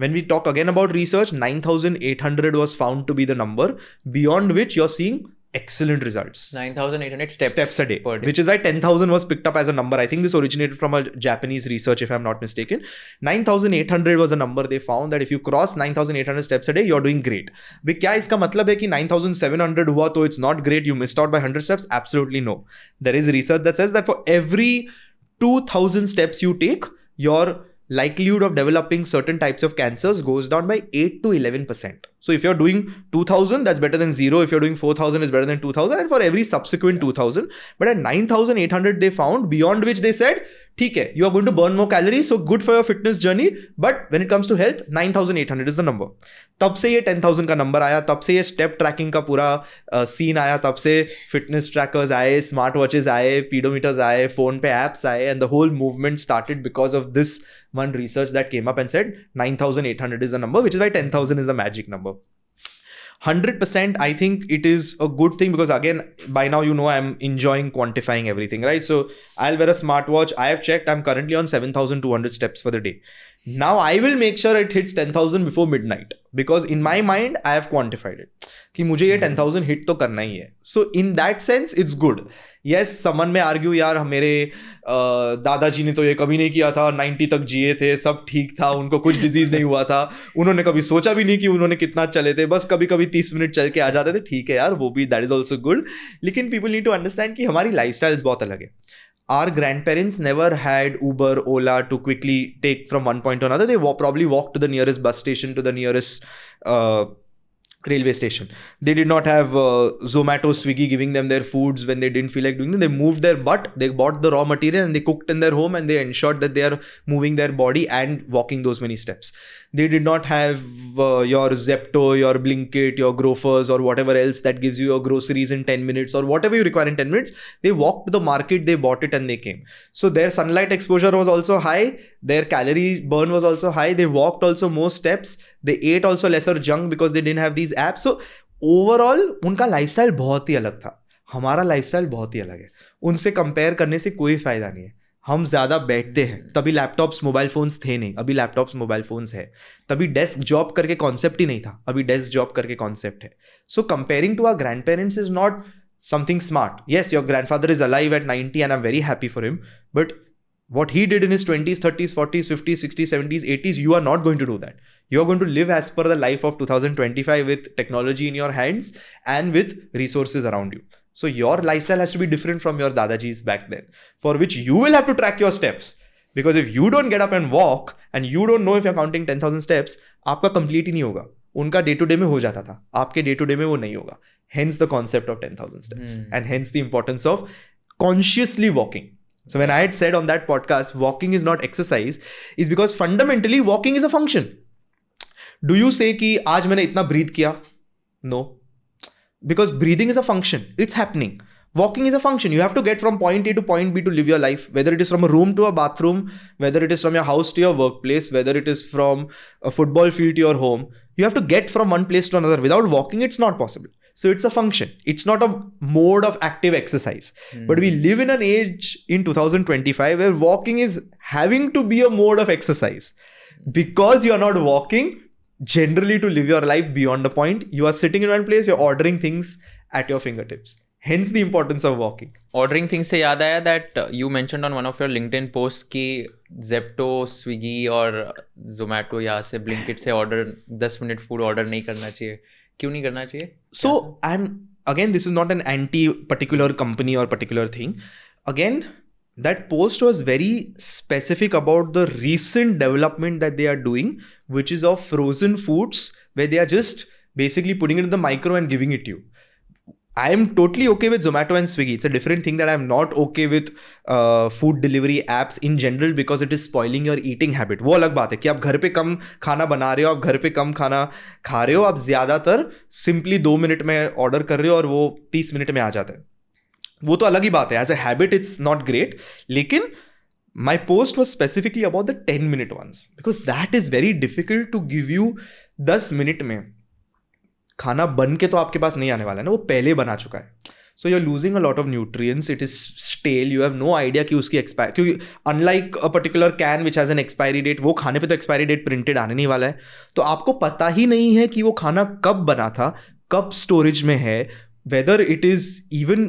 when we talk again about research, 9,800 was found to be the number beyond which you're seeing excellent results. 9,800 steps a day, which is why 10,000 was picked up as a number. I think this originated from a Japanese research, if I'm not mistaken. 9,800 was a number they found that if you cross 9,800 steps a day, you're doing great. But क्या इसका मतलब है कि 9,700 हुआ तो it's not great, you missed out by 100 steps? Absolutely no. There is research that says that for every 2,000 steps you take, your likelihood of developing certain types of cancers goes down by 8 to 11%. So if you're doing 2,000, that's better than 0. If you're doing 4,000, it's better than 2,000. And for every subsequent 2,000. But at 9,800, they found, beyond which they said, ठीक है, you are going to burn more calories, so good for your fitness journey. But when it comes to health, 9,800 is the number. तब से ये 10,000 का number आया, तब से ये स्टेप ट्रैकिंग का पूरा सीन आया, तब से फिटनेस ट्रैकर्स आए, स्मार्ट वॉचेस आए, पीडोमीटर्स आए, फोन पे एप्स आए, and the whole movement started because of this one research that came up and said 9,800 is the number, which is why 10,000 is the magic number. 100%, I think it is a good thing because again, by now you know I'm enjoying quantifying everything, right? So I'll wear a smartwatch. I have checked, I'm currently on 7,200 steps for the day. Now I will make sure it hits 10,000 before midnight because in my mind I have quantified it कि मुझे ये 10,000 hit तो करना ही है. So in that sense it's good. Yes, someone may argue यार मेरे दादाजी ने तो ये कभी नहीं किया था, 90 तक जिए थे, सब ठीक था, उनको कुछ डिजीज नहीं हुआ था, उन्होंने कभी सोचा भी नहीं कि उन्होंने कितना चले थे, बस कभी कभी 30 मिनट चल के आ जाते थे. ठीक है यार, वो भी दैट इज ऑल्सो गुड. लेकिन पीपल नीड टू अंडरस्टैंड कि हमारी लाइफस्टाइल्स बहुत अलग है. Our grandparents never had Uber, Ola to quickly take from one point to another. They probably walked to the nearest bus station, to the nearest railway station. They did not have Zomato, Swiggy giving them their foods when they didn't feel like doing them. They moved their butt, they bought the raw material and they cooked in their home and they ensured that they are moving their body and walking those many steps. They did not have your Zepto, your Blinkit, your Grofers, or whatever else that gives you your groceries in 10 minutes or whatever you require in 10 minutes. They walked to the market, they bought it, and they came. So their sunlight exposure was also high. Their calorie burn was also high. They walked also more steps. They ate also lesser junk because they didn't have these apps. So overall, उनका lifestyle बहुत ही अलग था. हमारा lifestyle बहुत ही अलग है. उनसे compare करने से कोई फायदा नहीं है. हम ज़्यादा बैठते हैं. तभी लैपटॉप्स मोबाइल फोन्स थे नहीं. अभी लैपटॉप्स मोबाइल फोन्स है. तभी डेस्क जॉब करके कॉन्सेप्ट ही नहीं था. अभी डेस्क जॉब करके कॉन्सेप्ट है. So comparing to our grandparents is not something smart. Yes, your grandfather is alive at 90 and I'm very happy for him. But what he did in his 20s, 30s, 40s, 50s, 60s, 70s, 80s, you are not going to do that. You are going to live as per the life of 2025 with technology in your hands and with resources around you. So your lifestyle has to be different from your dadaji's back then, for which you will have to track your steps. Because if you don't get up and walk and you don't know if you're counting 10,000 steps, आपका complete ही नहीं होगा. उनका day to day में हो जाता था. आपके day to day में वो नहीं होगा. Hence the concept of 10,000 steps. And hence the importance of consciously walking. So when I had said on that podcast, walking is not exercise, is because fundamentally walking is a function. Do you say कि आज मैंने इतना breathe किया? No. Because breathing is a function. It's happening. Walking is a function. You have to get from point A to point B to live your life. Whether it is from a room to a bathroom, whether it is from your house to your workplace, whether it is from a football field to your home, you have to get from one place to another. Without walking, it's not possible. So it's a function. It's not a mode of active exercise. But we live in an age in 2025 where walking is having to be a mode of exercise. Because you are not walking, generally to live your life beyond the point, you are sitting in one place, you're ordering things at your fingertips. Hence the importance of walking. Ordering things से याद आया that you mentioned on one of your LinkedIn posts कि Zepto, Swiggy और Zomato यहाँ से Blinkit से order 10 minute food order नहीं करना चाहिए. क्यों नहीं करना चाहिए? So again, this is not an anti particular company or particular thing. Again, that post was very specific about the recent development that they are doing, which is of frozen foods where they are just basically putting it in the micro and giving it to you. I am totally okay with Zomato and Swiggy. It's a different thing that I'm not okay with food delivery apps in general because it is spoiling your eating habit. वो अलग बात है कि आप घर पे कम खाना बना रहे हो, आप घर पे कम खाना खा रहे हो, आप ज़्यादातर सिंपली 2 मिनट में ऑर्डर कर रहे हो और वो 30 मिनट में आ जाता है. वो तो अलग ही बात है. As a habit it's not great. लेकिन my post was specifically about the 10-minute ones because that is very difficult to give you 10 minute में. खाना बन के तो आपके पास नहीं आने वाला है ना, वो पहले बना चुका है. So you are losing a lot of nutrients. It is stale. You have no idea कि उसकी एक्सपायर, क्योंकि unlike a particular can which has an expiry date, वो खाने पे तो एक्सपायरी डेट प्रिंटेड आने नहीं वाला है. तो आपको पता ही नहीं है कि वो खाना कब बना था, कब स्टोरेज में है, whether it is even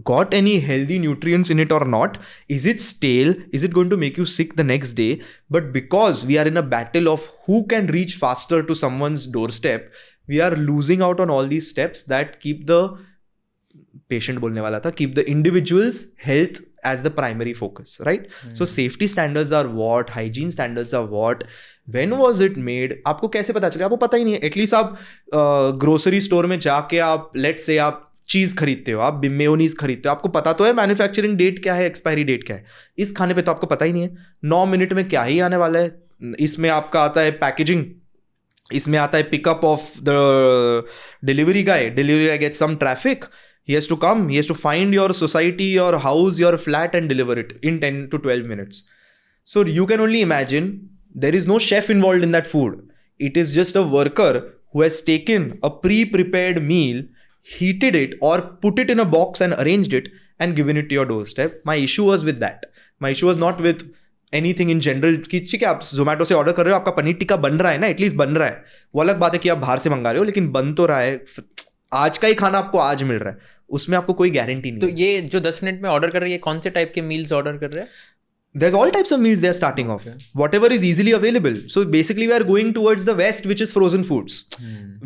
got any healthy nutrients in it or not. Is it stale? Is it going to make you sick the next day? But because we are in a battle of who can reach faster to someone's doorstep, we are losing out on all these steps that keep the patient bolne wala tha, keep the individual's health as the primary focus, right? So safety standards are what, hygiene standards are what, when was it made, आपको कैसे पता चलेगा? आपको पता ही नहीं है. At least आप grocery store में जाके आप लेट्स से आप चीज़ खरीदते हो, आप मेयोनीज खरीदते हो, आपको पता तो है मैन्युफैक्चरिंग डेट क्या है, एक्सपायरी डेट क्या है. इस खाने पे तो आपको पता ही नहीं है 9 मिनट में क्या ही आने वाला है. इसमें आपका आता है पैकेजिंग, इसमें आता है pickup of the delivery guy get some traffic, he has to come, he has to find your society, your house, your flat and deliver it in 10 to 12 minutes. So you can only imagine, there is no chef involved in that food. It is just a worker who has taken a pre-prepared meal, heated it or put it in a box and arranged it and given it to your doorstep. My issue was with that. My issue was not with anything in general कि ठीक है आप जोमेटो से order कर रहे हो, आपका पनीर टिक्का बन रहा है ना, एटलीस्ट बन रहा है. वो अलग बात है कि आप बाहर से मंगा रहे हो, लेकिन बन तो रहा है. आज का ही खाना आपको आज मिल रहा है, उसमें आपको कोई गारंटी नहीं. तो ये जो 10 मिनट में ऑर्डर कर रही है, कौन से टाइप के मील्स ऑर्डर कर रहे हैं? There's all types of meals they are starting off. Whatever is easily available. So basically we are going towards the west, which is frozen foods.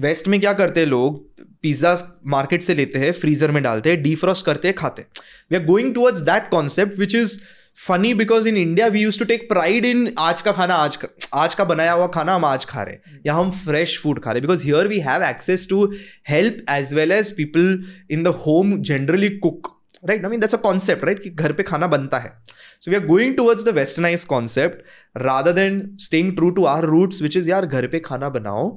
West में क्या करते हैं लोग? पिज्जा मार्केट से लेते हैं, फ्रीजर में डालते हैं, डीफ्रॉस्ट करते हैं, खाते हैं. We are going towards that concept, which is funny because in India we used to take pride in आज का खाना आज का बनाया हुआ खाना हम आज खा रहे हैं, या हम fresh food खा रहे हैं, because here we have access to help as well as people in the home generally cook. Right, I mean that's a concept, right, कि घर पे खाना बनता है. So we are going towards the westernise concept rather than staying true to our roots, which is यार घर पे खाना बनाओ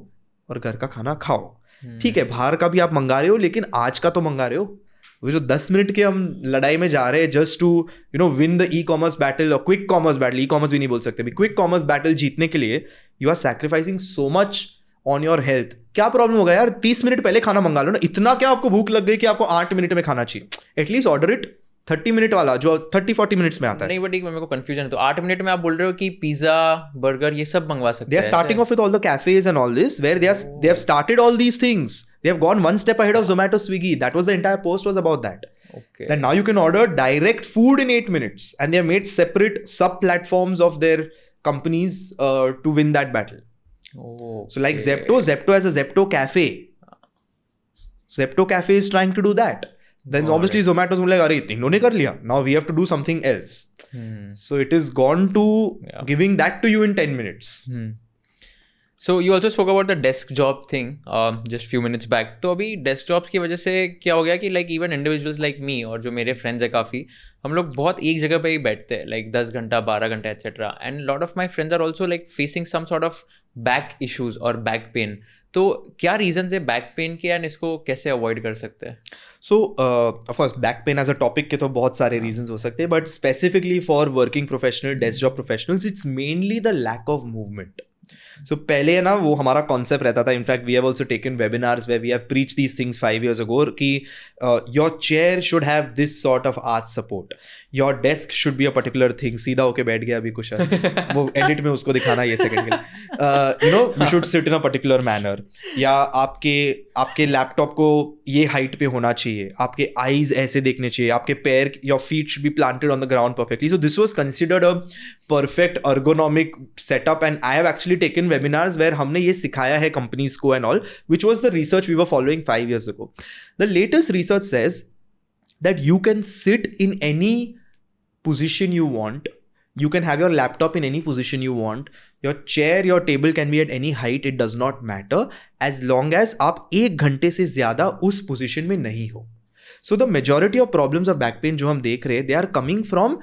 और घर का खाना खाओ. ठीक है, बाहर का भी आप मंगा रहे हो, लेकिन आज का तो मंगा रहे हो. वो जो 10 मिनट के हम लड़ाई में जा रहे हैं just to win the e commerce battle और quick commerce battle, e commerce भी नहीं बोल सकते, क्विक कॉमर्स बैटल जीतने के लिए you are sacrificing so much on your health. क्या प्रॉब्लम होगा यार, 30 मिनट पहले खाना मंगा लो ना. इतना क्या आपको भूख लग गई कि आपको 8 मिनट में खाना चाहिए? एटलीस्ट ऑर्डर इट 30 मिनट वाला जो 30-40 मिनट्स में आता है. नहीं बट मेरे को कंफ्यूजन है, तो 8 मिनट में आप बोल रहे हो कि पिज्जा बर्गर ये सब मंगवा सकते They हैं? are starting off with all the cafes and all this, where they have started all these things. They have gone one step ahead of Zomato, Swiggy. That was the entire post was about that. Okay. That now you can order direct food in 8 minutes, and they have made separate sub platforms of their companies to win that battle. Oh, so like Zepto has a Zepto cafe. Zepto cafe is trying to do that. Then obviously Zomato's like, "Arey, इन्होंने कर लिया. Now we have to do something else." So it is gone to giving that to you in 10 minutes. So you also spoke about the desk job thing just few minutes back. तो अभी desk jobs की वजह से क्या हो गया कि like even individuals like me और जो मेरे friends है काफ़ी, हम लोग बहुत एक जगह पे ही बैठते हैं like 10 घंटा 12 घंटा etc. And lot of my friends are also like facing some sort of back issues और back pain. तो क्या reasons है back pain के and इसको कैसे avoid कर सकते हैं? So of course back pain as a topic के तो बहुत सारे reasons हो सकते हैं, but specifically for working professional, desk job professionals, it's mainly the lack of movement. So पहले है ना वो हमारा कॉन्सेप्ट रहता था. In fact we have also taken webinars where we have preach these things 5 years ago कि your chair should have this sort of arch support, your desk should be a particular thing. सीधा होके बैठ गया अभी कुछ वो एडिट में उसको दिखाना ये सेकंड के लिए. You should sit in a particular manner, या आपके लैपटॉप को ये हाइट पे होना चाहिए, आपके आईज ऐसे देखने चाहिए, आपके पैर, your feet should be planted on the ground perfectly. So this was considered a perfect ergonomic setup, and I have actually taken webinars where हमने ये सिखाया है companies को and all, which was the research we were following 5 years ago. The latest research says that you can sit in any position you want. You can have your laptop in any position you want. Your chair, your table can be at any height. It does not matter as long as आप 1 घंटे से ज़्यादा उस position में नहीं हो. So the majority of problems of back pain जो हम देख रहे हैं, they are coming from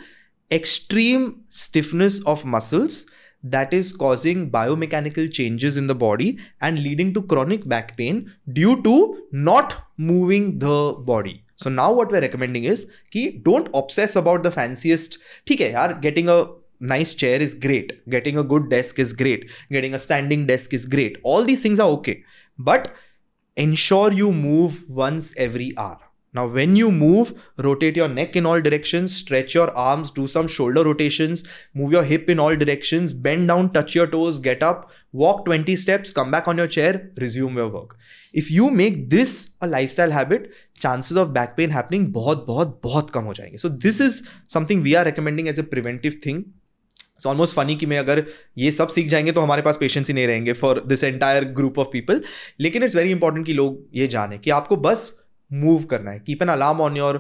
extreme stiffness of muscles that is causing biomechanical changes in the body and leading to chronic back pain due to not moving the body. So now what we're recommending is कि don't obsess about the fanciest. ठीक है यार, getting a nice chair is great, getting a good desk is great, getting a standing desk is great. All these things are okay, but ensure you move once every hour. Now, when you move, rotate your neck in all directions, stretch your arms, do some shoulder rotations, move your hip in all directions, bend down, touch your toes, get up, walk 20 steps, come back on your chair, resume your work. If you make this a lifestyle habit, chances of back pain happening बहुत कम हो जाएंगे. So this is something we are recommending as a preventive thing. It's almost funny कि मैं अगर ये सब सीख जाएंगे तो हमारे पास पेशेंस ही नहीं रहेंगे for this entire group of people. लेकिन it's very important कि लोग ये जाने कि आपको बस मूव करना है. Keep an alarm on your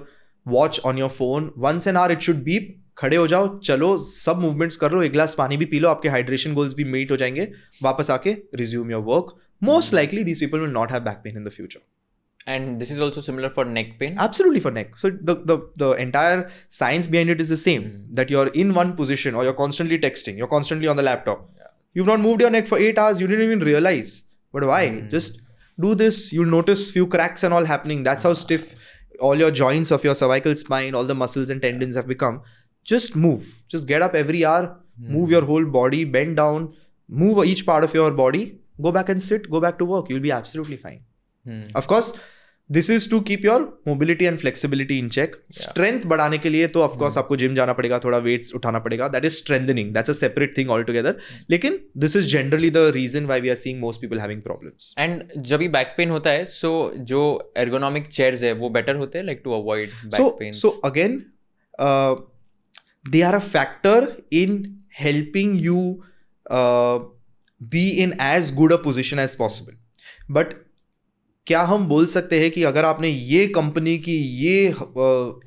watch, on your phone, once an hour it should beep. खड़े हो जाओ, चलो, सब मूवमेंट्स कर लो, एक ग्लास पानी भी पी लो, आपके हाइड्रेशन गोल्स भी मीट हो जाएंगे. वापस आके resume your work. Most likely these people will not have back pain in the future. And this is also similar for neck pain? Absolutely for neck. So the entire science behind it is the same. That you're in one position, or you're constantly texting, you're constantly on the laptop. You've not moved your neck for 8 hours, you didn't even realize. But why? Just do this, you'll notice few cracks and all happening. That's how stiff all your joints of your cervical spine, all the muscles and tendons have become. Just move. Just get up every hour, move your whole body, bend down, move each part of your body, go back and sit, go back to work. You'll be absolutely fine. Of course, this is to keep your mobility and flexibility in check. Strength बढ़ाने के लिए तो of course आपको gym जाना पड़ेगा, थोड़ा weights उठाना पड़ेगा. That is strengthening. That's a separate thing altogether. लेकिन this is generally the reason why we are seeing most people having problems. And जब भी back pain होता है, so जो ergonomic chairs है वो better होते हैं like to avoid back pain. So again, they are a factor in helping you be in as good a position as possible. But क्या हम बोल सकते हैं कि अगर आपने ये कंपनी की ये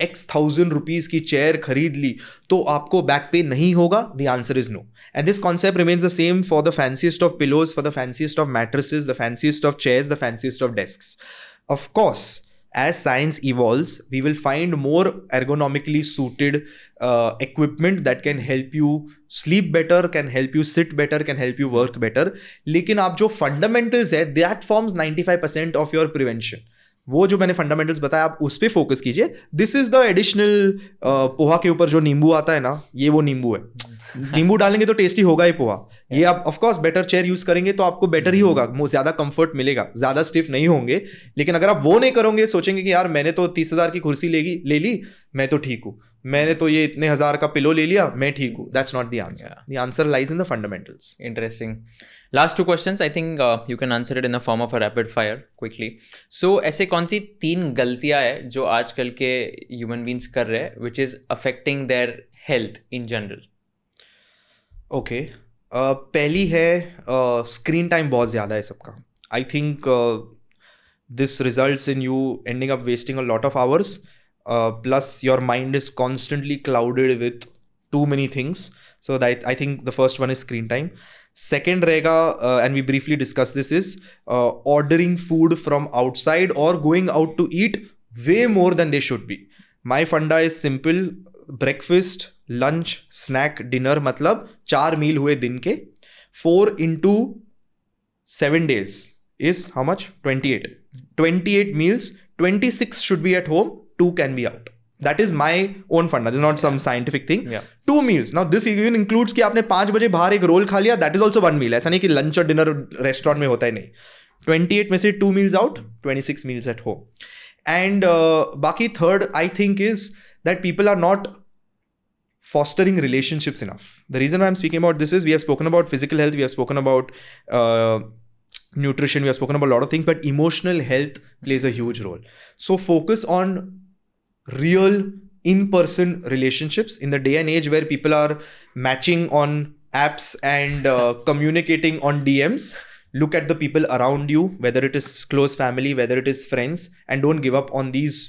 X थाउजेंड रुपीज की चेयर खरीद ली तो आपको बैक पेन नहीं होगा? The answer is no. And this concept remains the same for the fanciest of pillows, for the fanciest of mattresses, the fanciest of chairs, the fanciest of desks. Of course, as science evolves, we will find more ergonomically suited equipment that can help you sleep better, can help you sit better, can help you work better. लेकिन आप जो fundamentals है, that forms 95% of your prevention. वो जो मैंने fundamentals बताया आप उस पर फोकस कीजिए. This is the additional poha के ऊपर जो नींबू आता है ना, ये वो नींबू है. नींबू डालेंगे तो टेस्टी होगा ही पोहा. ये आप of course better chair use करेंगे तो आपको बेटर ही होगा, ज्यादा कंफर्ट मिलेगा, ज्यादा स्टिफ नहीं होंगे. लेकिन अगर आप वो नहीं करोगे, सोचेंगे कि यार मैंने तो 30,000 की कुर्सी ले ली, मैं तो ठीक हूँ, मैंने तो ये इतने हजार का पिलो ले लिया, मैं ठीक हूँ. That's not the answer. The answer lies in the fundamentals. Interesting. Last two questions. I think you can answer it in the form of a rapid fire quickly. So ऐसे कौन सी 3 गलतियां है जो आजकल के ह्यूमन बींग्स कर रहे हैं which is affecting their health in general? Okay. पहली है स्क्रीन टाइम बहुत ज़्यादा है सबका. I think this results in you ending up wasting a lot of hours, plus your mind is constantly clouded with too many things. So that I think the first one is screen time. Second रहेगा, and we briefly discussed this, is ordering food from outside or going out to eat way more than they should be. My funda is simple. Breakfast, lunch, snack, dinner, मतलब 4 मील हुए दिन के. 4 into 7 days is how much? 28. 28 meals. 26 should be at home. 2 can be out. That is my own funda. This is not some scientific thing. 2 meals. Now this even includes कि आपने 5 बजे बाहर एक role खा लिया. That is also 1 meal. ऐसा नहीं कि lunch और dinner रेस्टोरेंट में होता ही नहीं. 28 में से 2 meals out, 26 meals at home. And बाकी third I think is that people are not fostering relationships enough. The reason why I'm speaking about this is we have spoken about physical health, we have spoken about nutrition, we have spoken about a lot of things, but emotional health plays a huge role. So focus on real in-person relationships in the day and age where people are matching on apps and communicating on DMs. Look at the people around you, whether it is close family, whether it is friends, and don't give up on these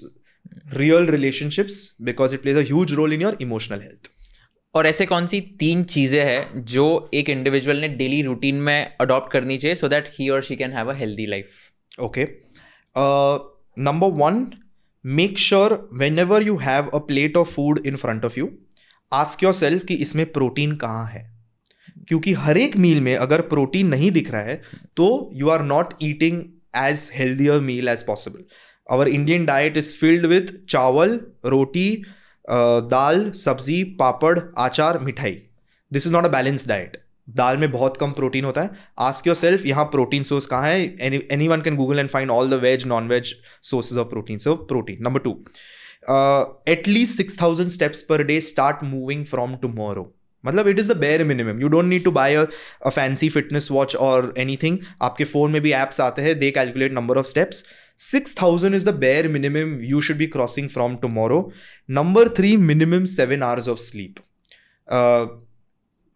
real relationships because it plays a huge role in your emotional health. और ऐसे कौन सी 3 चीज़ें हैं जो एक individual ने daily routine में adopt करनी चाहिए so that he or she can have a healthy life? Okay. Number 1, make sure whenever you have a plate of food in front of you, ask yourself कि इसमें protein कहाँ है. क्योंकि हर एक मील में अगर प्रोटीन नहीं दिख रहा है तो you are not eating as healthier meal as possible. Our Indian diet is filled with चावल, रोटी, दाल, सब्जी, पापड़, आचार, मिठाई. This is not a balanced diet. दाल में बहुत कम प्रोटीन होता है. Ask yourself यहाँ प्रोटीन सोर्स कहाँ है. Anyone can Google and find all the veg, non-veg sources of protein. So protein. Number 2, at least 6,000 steps per day. Start moving from tomorrow. मतलब it is the bare minimum. You don't need to buy a fancy fitness watch or anything. आपके phone में भी apps आते हैं. They calculate number of steps. 6,000 is the bare minimum you should be crossing from tomorrow. Number 3, minimum 7 hours of sleep.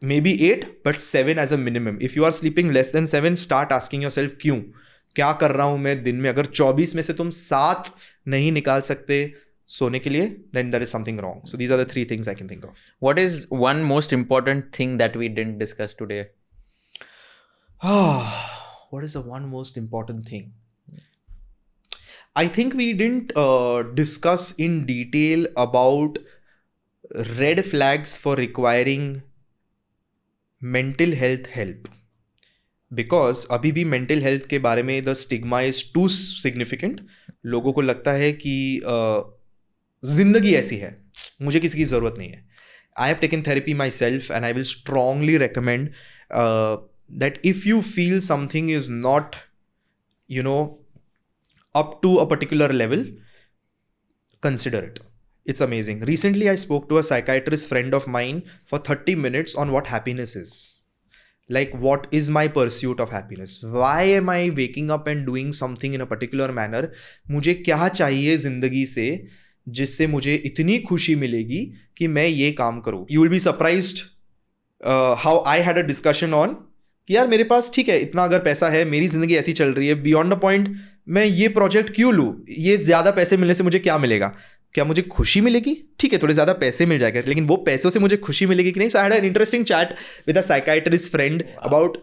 Maybe 8, but 7 as a minimum. If you are sleeping less than 7, start asking yourself क्यों, क्या कर रहा हूँ मैं दिन में. अगर 24 में से तुम 7 नहीं निकाल सकते सोने के लिए, then there is something wrong. So these are the 3 things I can think of. What is one most important thing that we didn't discuss today? What is the one most important thing? I think we didn't discuss in detail about red flags for requiring mental health help. Because अभी भी mental health के बारे में the stigma is too significant. लोगों को लगता है कि जिंदगी ऐसी है, मुझे किसी की ज़रूरत नहीं है. I have taken therapy myself and I will strongly recommend that if you feel something is not, up to a particular level, consider it. It's amazing. Recently, I spoke to a psychiatrist friend of mine for 30 minutes on what happiness is. Like, what is my pursuit of happiness? Why am I waking up and doing something in a particular manner? मुझे क्या चाहिए जिंदगी से जिससे मुझे इतनी खुशी मिलेगी कि मैं ये काम करूँ. You will be surprised how I had a discussion on कि यार मेरे पास ठीक है इतना अगर पैसा है, मेरी जिंदगी ऐसी चल रही है, बियॉन्ड द पॉइंट मैं ये प्रोजेक्ट क्यों लूँ, ये ज़्यादा पैसे मिलने से मुझे क्या मिलेगा, क्या मुझे खुशी मिलेगी. ठीक है थोड़े ज़्यादा पैसे मिल जाएगा लेकिन वो पैसों से मुझे खुशी मिलेगी कि नहीं. So I had an interesting chat with a psychiatrist friend about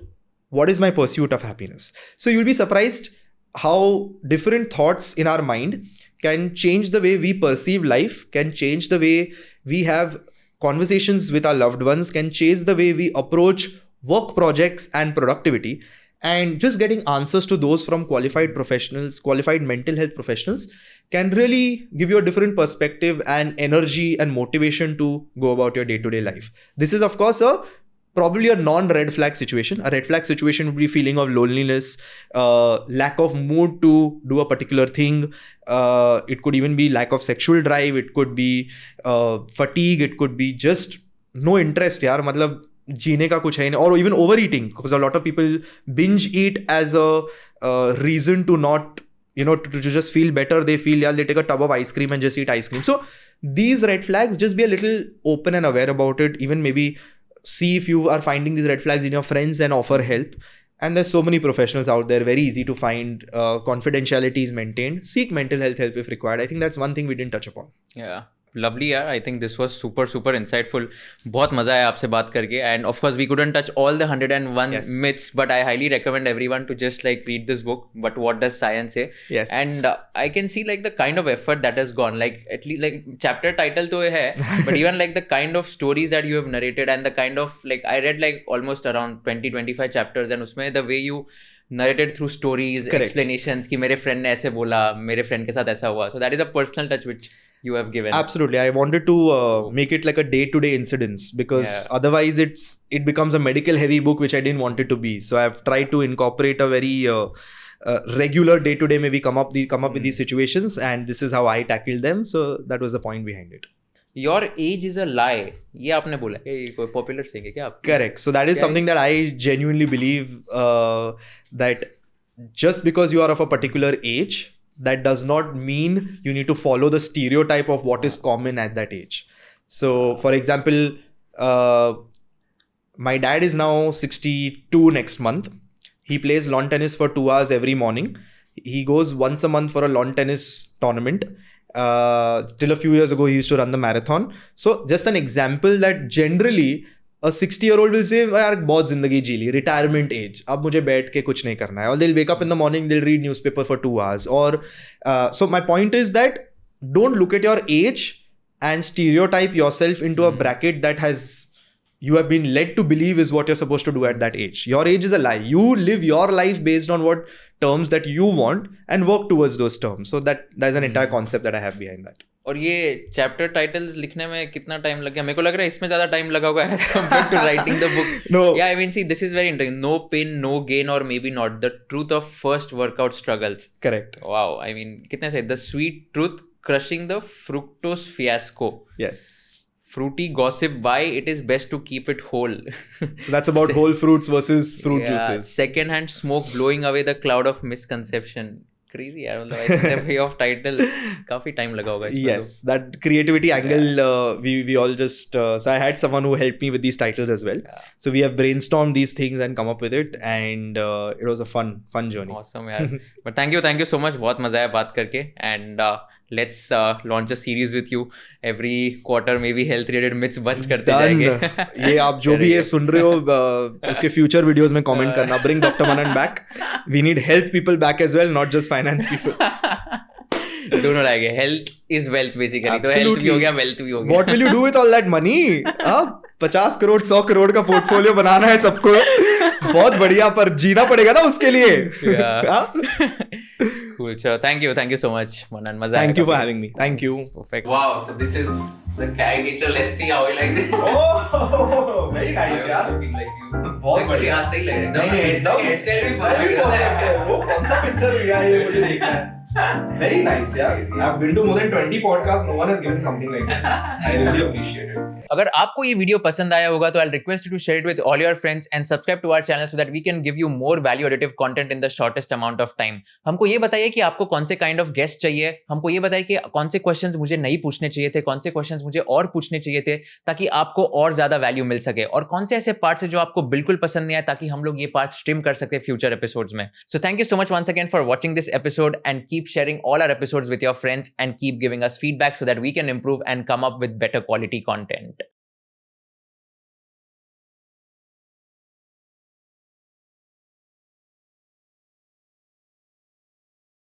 what is my pursuit of happiness. So you will be surprised how different thoughts in our mind can change the way we perceive life, can change the way we have conversations with our loved ones, can change the way we approach work projects and productivity. And just getting answers to those from qualified professionals, qualified mental health professionals, can really give you a different perspective and energy and motivation to go about your day-to-day life. This is, of course, probably a non-red flag situation. A red flag situation would be feeling of loneliness, lack of mood to do a particular thing. It could even be lack of sexual drive. It could be fatigue. It could be just no interest. यार मतलब जीने का कुछ है नहीं. Or even overeating, because a lot of people binge eat as a reason to not, to just feel better. They feel, yeah, they take a tub of ice cream and just eat ice cream. So these red flags, just be a little open and aware about it. Even maybe see if you are finding these red flags in your friends and offer help. And there's so many professionals out there, very easy to find. Confidentiality is maintained. Seek mental health help if required. I think that's one thing we didn't touch upon. Yeah. Lovely यार. I think this was super insightful. बहुत मजा आया आपसे बात करके. And of course we couldn't touch all the 101 myths, but I highly recommend everyone to just read this book. But what does science say? Yes. And I can see the kind of effort that has gone. At least chapter title तो है, but even the kind of stories that you have narrated and the kind of I read almost around 20-25 chapters, and उसमें the way you narrated through stories, Correct. explanations कि मेरे friend ने ऐसे बोला, मेरे friend के साथ ऐसा हुआ. So that is a personal touch which you have given. Absolutely. I wanted to make it like a day-to-day incidents, because otherwise it becomes a medical heavy book, which I didn't want it to be. So I've tried to incorporate a very regular day-to-day, maybe come up with these situations, and this is how I tackled them. So that was the point behind it. Your age is a lie. ये आपने बोला है, ये कोई popular saying है क्या आप? Correct. So that is something that I genuinely believe, that just because you are of a particular age, that does not mean you need to follow the stereotype of what is common at that age. So, for example, my dad is now 62 next month. He plays lawn tennis for 2 hours every morning. He goes once a month for a lawn tennis tournament. Till a few years ago, he used to run the marathon. So, just an example that generally a 60-year-old will say, यार बहुत जिंदगी जी ली, retirement age, अब मुझे बैठ के कुछ नहीं करना है. Or they'll wake up in the morning, they'll read newspaper for 2 hours. Or so my point is that don't look at your age and stereotype yourself into a bracket that you have been led to believe is what you're supposed to do at that age. Your age is a lie. You live your life based on what terms that you want and work towards those terms. So that's an entire concept that I have behind that. और ये chapter titles लिखने में कितना time लग गया? मेरे को लग रहा है इसमें ज्यादा टाइम लगा होगा as compared to writing the book. No. Yeah, I mean, see, this is very interesting. No pain, no gain, or maybe not. The truth of first workout struggles. Correct. Wow. I mean, कितने से? The sweet truth crushing the fructose fiasco. Yes. Fruity gossip why it is best to keep it whole. So that's about whole fruits versus fruit juices. Second hand smoke blowing away the cloud of misconception. Crazy यार, मतलब I think the way of title काफी time लगा होगा इसमें. Yes, that creativity angle, we all just so I had someone who helped me with these titles as well. So we have brainstormed these things and come up with it, and it was a fun journey. Awesome यार. But thank you so much. बहुत मजा आया बात करके, and let's launch a series with you every quarter. Maybe health related myths bust करते जाएंगे. ये आप जो भी ये सुन रहे हो, उसके future videos में comment करना. Bring Dr. Manan back. We need health people back as well, not just finance people. दोनों रहेंगे. Health is wealth basically. तो health भी हो गया, wealth भी हो गया. What will you do with all that money? 50 crore 100 crore का पोर्टफोलियो बनाना है सबको. बहुत बढ़िया, पर जीना पड़ेगा ना उसके लिए. Cool. So thank you so much, Manan. मजा आया. Thank you for having me. Thank you. Perfect. Wow. So this is the caricature. Let's see how we like it. Oh, very nice यार. Looking like you. बहुत बढ़िया. यहाँ सही लग रहा है. नहीं, एकदम वो कौन सा पिक्चर लिया है, ये मुझे देखना है. Very nice यार. I've been to more than 20 podcasts. No one has given something like this. I really appreciate it. अगर आपको ये वीडियो पसंद आया होगा तो I'll request you to share it with all your friends and subscribe to our channel so that we can give you more value additive content in the shortest amount of time. हमको ये बताइए कि आपको कौन से kind of guest चाहिए. हमको ये बताइए कि कौन से questions मुझे नहीं पूछने चाहिए थे, कौन से questions मुझे और पूछने चाहिए थे ताकि आपको और ज्यादा value मिल सके, और कौन से ऐसे parts है जो आपको बिल्कुल पसंद नहीं आए ताकि हम लोग ये parts trim कर सके future episodes में. So thank you so much once again for watching this episode, and keep sharing all our episodes with your friends and keep giving us feedback so that we can improve and come up with better quality content.